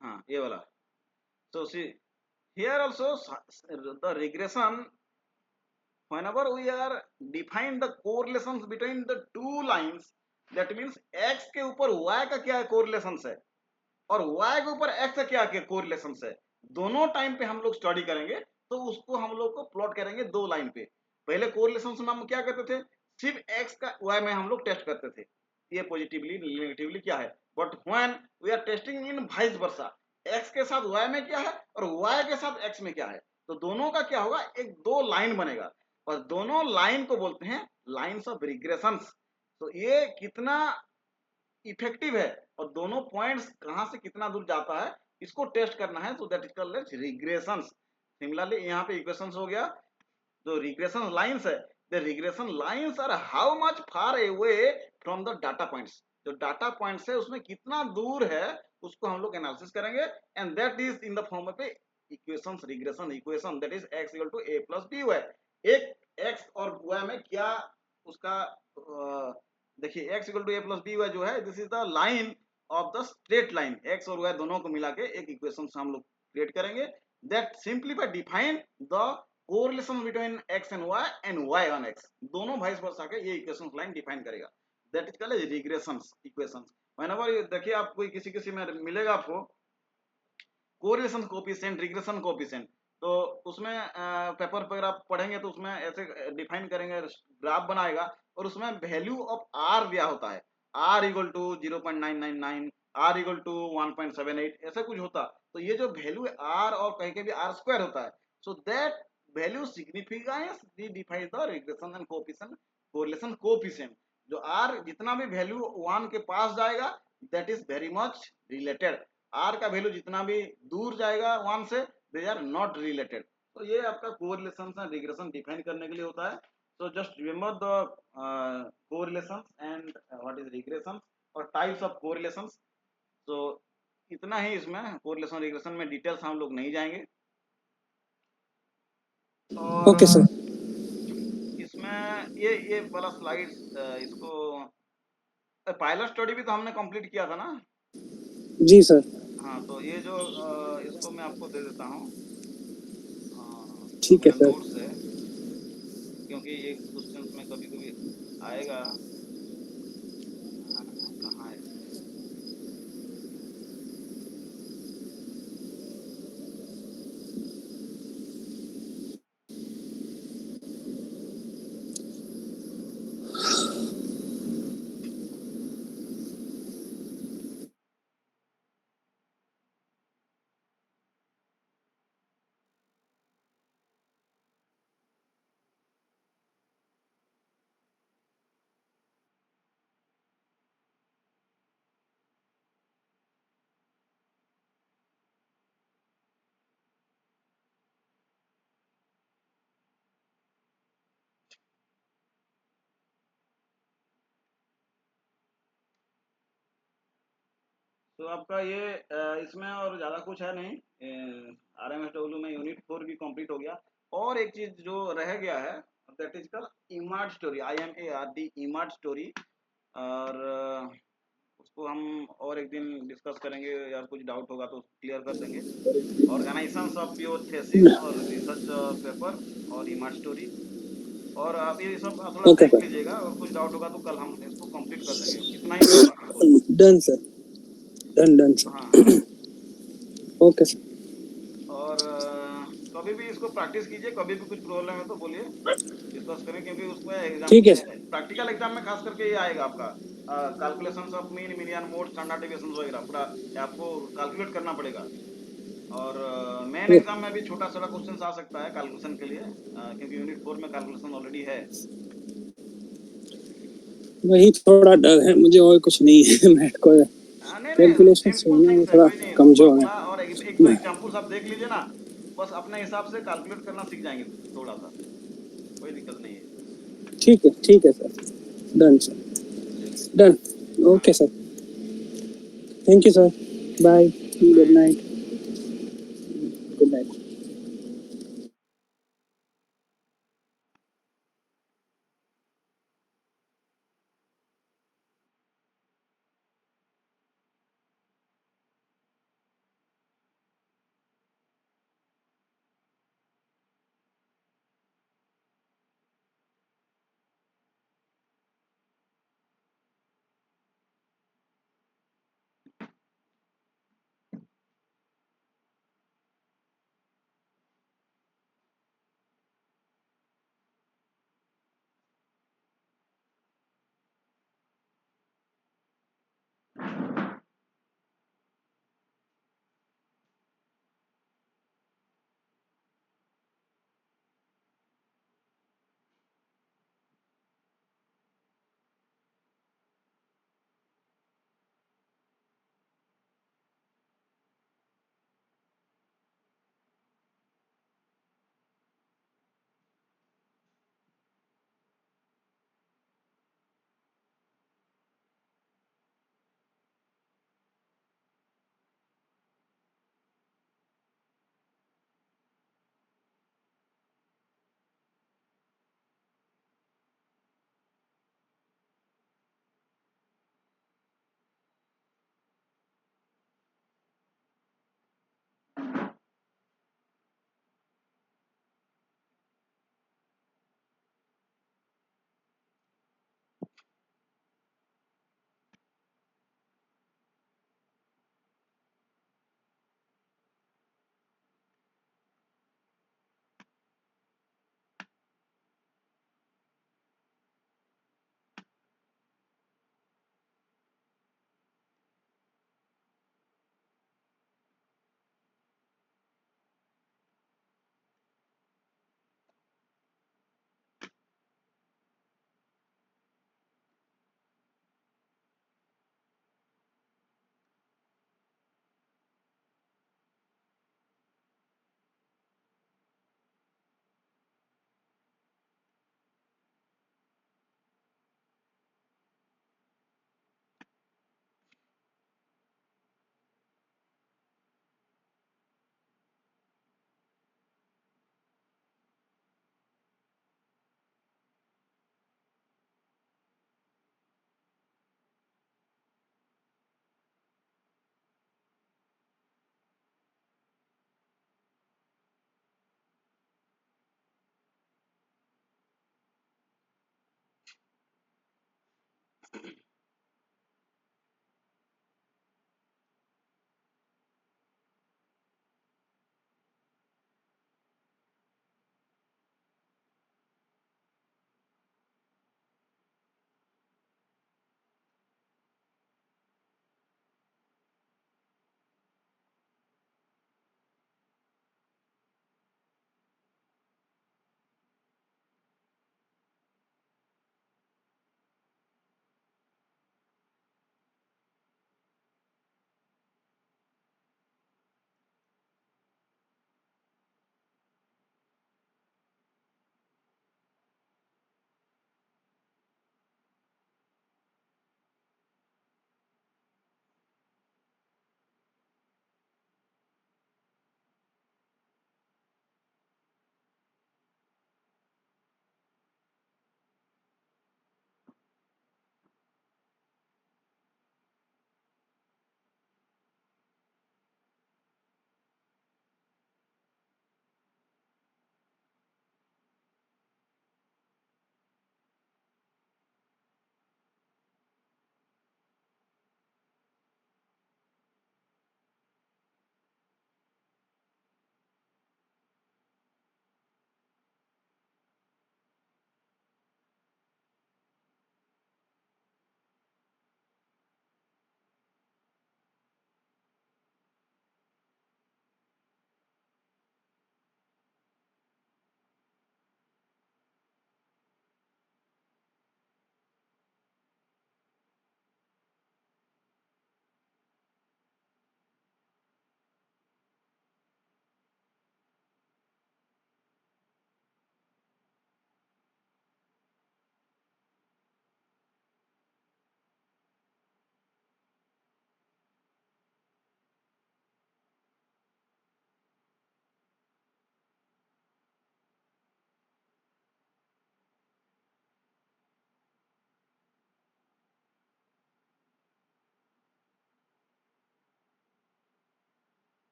Speaker 1: हाँ ये वाला, so see here also the regression, whenever we are define the correlations between the two lines, that means x के ऊपर y का क्या correlations है और y के ऊपर x का क्या correlations है, दोनों टाइम पे हम लोग स्टडी करेंगे तो उसको हम लोग को प्लॉट करेंगे दो लाइन पे। पहले कोरिलेशंस में हम क्या करते थे, सिर्फ x का y में हम लोग टेस्ट करते थे, ये पॉजिटिवली नेगेटिवली क्या है। But when we are testing in vice versa, x के साथ y में क्या है और y के साथ x में क्या है, तो दोनों का क्या होगा, एक दो लाइन बनेगा और दोनों लाइन को बोलते हैं लाइन्स ऑफ रिग्रेशंस। तो ये कितना इफेक्टिव है और दोनों पॉइंट्स कहां से कितना दूर जाता है इसको टेस्ट करना है, तो that is called regressions. Similarly यहाँ पे इक्वेशंस हो गया, जो रिग्रेशन लाइंस है, the regression lines are how much far away from the data points, जो डाटा पॉइंट्स है उसमें कितना दूर है उसको हम लोग एनालिसिस करेंगे, and that is in the form of equations, regression equation, that is x equal to a plus B Y. एक x और y में क्या उसका देखिए x equal to a plus B Y जो है, this is the line of the straight line, x और y दोनों को मिला के एक इक्वेशन हम लोग क्रिएट करेंगे, that simplify define the correlation between x and y and y on x, दोनों वाइस वर्सा के ये इक्वेशन लाइन डिफाइन करेगा, that is called regressions equations. Whenever देखिए आप कोई किसी किसी में मिलेगा आपको कोरिलेशन कोफिशिएंट, रिग्रेशन कोफिशिएंट, तो उसमें पेपर पर आप पढ़ेंगे तो उसमें ऐसे डिफाइन करेंगे, ग्राफ बनाएगा और उसमें वैल्यू ऑफ आर दिया होता है, R equal to 0.999, R equal to 1.78, ऐसा कुछ होता, तो ये जो वैल्यू है आर और कहीं के भी आर स्क्वायर होता है, so that value significance define the regression and coefficient, correlation coefficient, जो आर जितना भी वैल्यू 1 के पास जाएगा that is very much related, R का वैल्यू जितना भी दूर जाएगा वन से, दे आर नॉट रिलेटेड। तो ये आपका कोरिलेशन एंड रिग्रेशन डिफाइन करने के लिए होता है, so just remember the correlations and what is regression और types of correlations। so इतना ही इसमें कोरिलेशन रिग्रेशन में डिटेल्स हम लोग नहीं जाएंगे। और
Speaker 2: ओके सर।
Speaker 1: इसमें ये वाला स्लाइड्स इसको पायलट स्टडी भी तो हमने कंप्लीट किया था ना।
Speaker 2: जी सर।
Speaker 1: हाँ तो ये जो इसको मैं आपको दे देता हूँ, जो
Speaker 2: ठीक है
Speaker 1: मेरा
Speaker 2: सर।
Speaker 1: नोट्स है, क्योंकि ये क्वेश्चंस में कभी कभी आएगा, कहाँ है, तो आपका ये इसमें और ज़्यादा कुछ है नहीं, RMSW में यूनिट 4 भी कंप्लीट हो गया, और एक चीज़ जो रह गया है that is called IMART story, IMART IMART story, और उसको हम और एक दिन डिस्कस करेंगे, या कुछ डाउट होगा तो क्लियर कर देंगे, ऑर्गेनाइजेशंस ऑफ योर थेसिस और रिसर्च पेपर और इमार्ट स्टोरी, और आप ये सब थोड़ा
Speaker 2: ओके
Speaker 1: देख
Speaker 2: सर।
Speaker 1: लीजिएगा, और कुछ डाउट होगा तो कल हम इसको कंप्लीट कर देंगे, इतना ही होगा आपको।
Speaker 2: Done sir. डन डन
Speaker 1: हाँ
Speaker 2: सर।
Speaker 1: हाँ,
Speaker 2: ओके सर।
Speaker 1: और कभी भी इसको प्रैक्टिस कीजिए, कभी भी कुछ प्रॉब्लम है तो बोलिए, डिस्कस करें, क्योंकि उसमें एग्जाम
Speaker 2: ठीक है सर।
Speaker 1: प्रैक्टिकल एग्जाम में खास करके ये आएगा आपका calculations of mean median mode standard deviation वगैरह पूरा आपको कैलकुलेट करना पड़ेगा, और मेन एग्जाम में भी छोटा छोटा क्वेश्चन आ सकता है कैलकुलेशन के लिए, क्योंकि यूनिट 4 में कैलकुलेशन ऑलरेडी है।
Speaker 2: वही थोड़ा डर है मुझे, और कुछ नहीं है। मैथ को
Speaker 1: नहीं नहीं,
Speaker 2: कैलकुलेशन से
Speaker 1: सिंपल
Speaker 2: ना मैं
Speaker 1: थिंग्स है,
Speaker 2: थोड़ा
Speaker 1: कोई नहीं,
Speaker 2: कमजोर है।
Speaker 1: फॉर्मूला और एक दो एग्जांपल्स आप देख लीजिए ना, बस अपने हिसाब से कैलकुलेट करना सीख जाएंगे थोड़ा सा, कोई दिक्कत नहीं है।
Speaker 2: ठीक है सर। Done sir.
Speaker 1: चलिए,
Speaker 2: डन।
Speaker 1: हाँ
Speaker 2: okay sir. Thank you sir. Bye.
Speaker 1: Good
Speaker 2: good
Speaker 1: night.
Speaker 2: Night. Good night.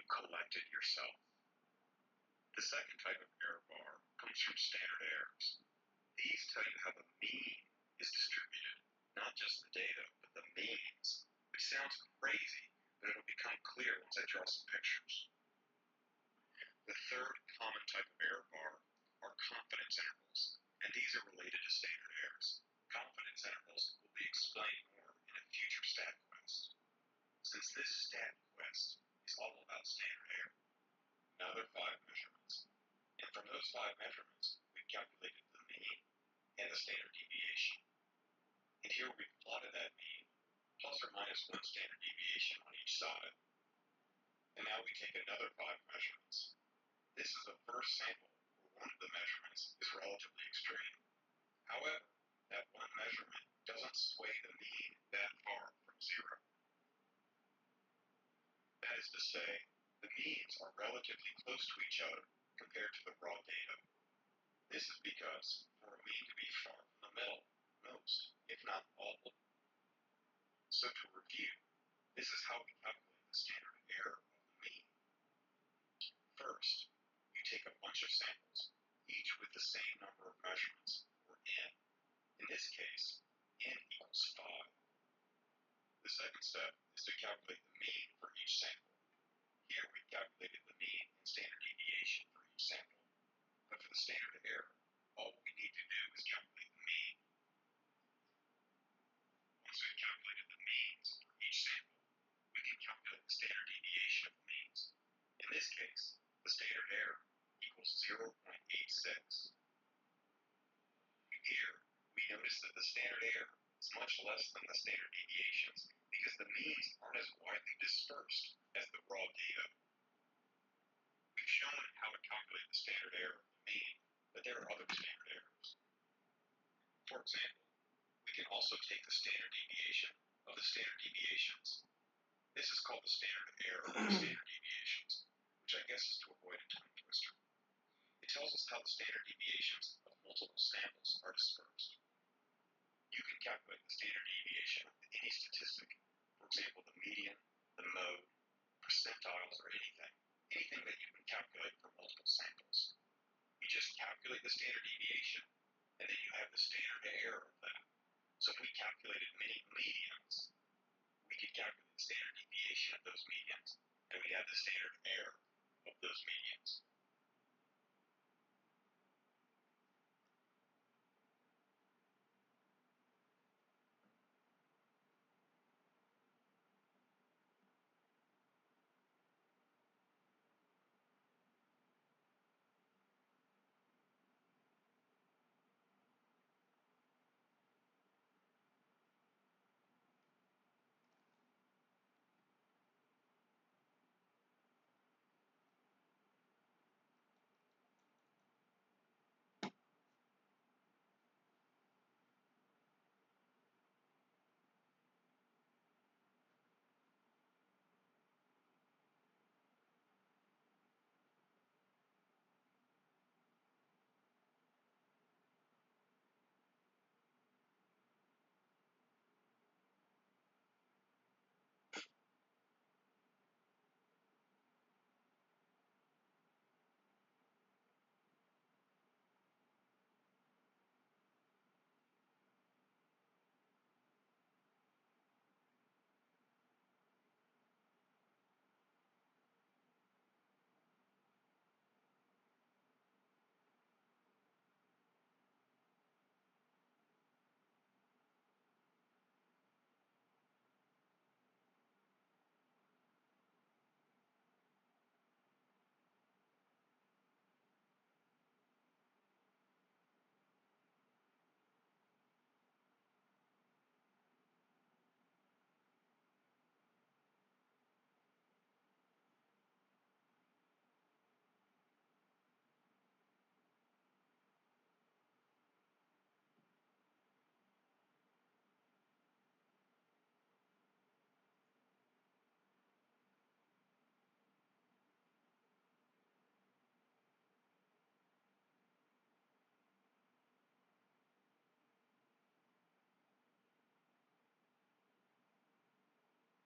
Speaker 3: collect it yourself. The second type of error bar comes from standard errors. These tell you how the mean is distributed, not just the data, but the means, which sounds crazy, but it'll become clear once I draw some pictures. The third common type of error bar are confidence intervals, and these are related to standard errors. Confidence intervals will be explained more in a future stat quest. Since this stat quest is all about standard error, another 5 measurements, and from those 5 measurements, we've calculated the mean and the standard deviation. And here we've plotted that mean, plus or minus 1 standard deviation on each side. And now we take another 5 measurements. This is the first sample where one of the measurements is relatively extreme. However, that one measurement doesn't sway the mean that far from zero. That is to say, the means are relatively close to each other compared to the raw data. This is because for a mean to be far from the middle, most, if not all. So to review, this is how we calculate the standard error of the mean. First, you take a bunch of samples, each with the same number of measurements, or n. In this case, n equals 5. The second step is to calculate the mean for each sample. Here we calculated the mean and standard deviation for each sample. But for the standard error, all we need to do is calculate the mean. Once we've calculated the means for each sample, we can calculate the standard deviation of the means. In this case, the standard error equals 0.86. Here, we notice that the standard error is much less than the standard deviations because the means aren't as widely dispersed as the raw data. We've shown how to calculate the standard error of the mean, but there are other standard errors. For example, we can also take the standard deviation of the standard deviations. This is called the standard error of the standard deviations, which I guess is to avoid a tongue twister. It tells us how the standard deviations of multiple samples are dispersed. You can calculate the standard deviation of any statistic, for example, the median, the mode, percentiles, or anything that you can calculate for multiple samples. You just calculate the standard deviation, and then you have the standard error of that. So if we calculated many medians, we could calculate the standard deviation of those medians, and we have the standard error of those medians.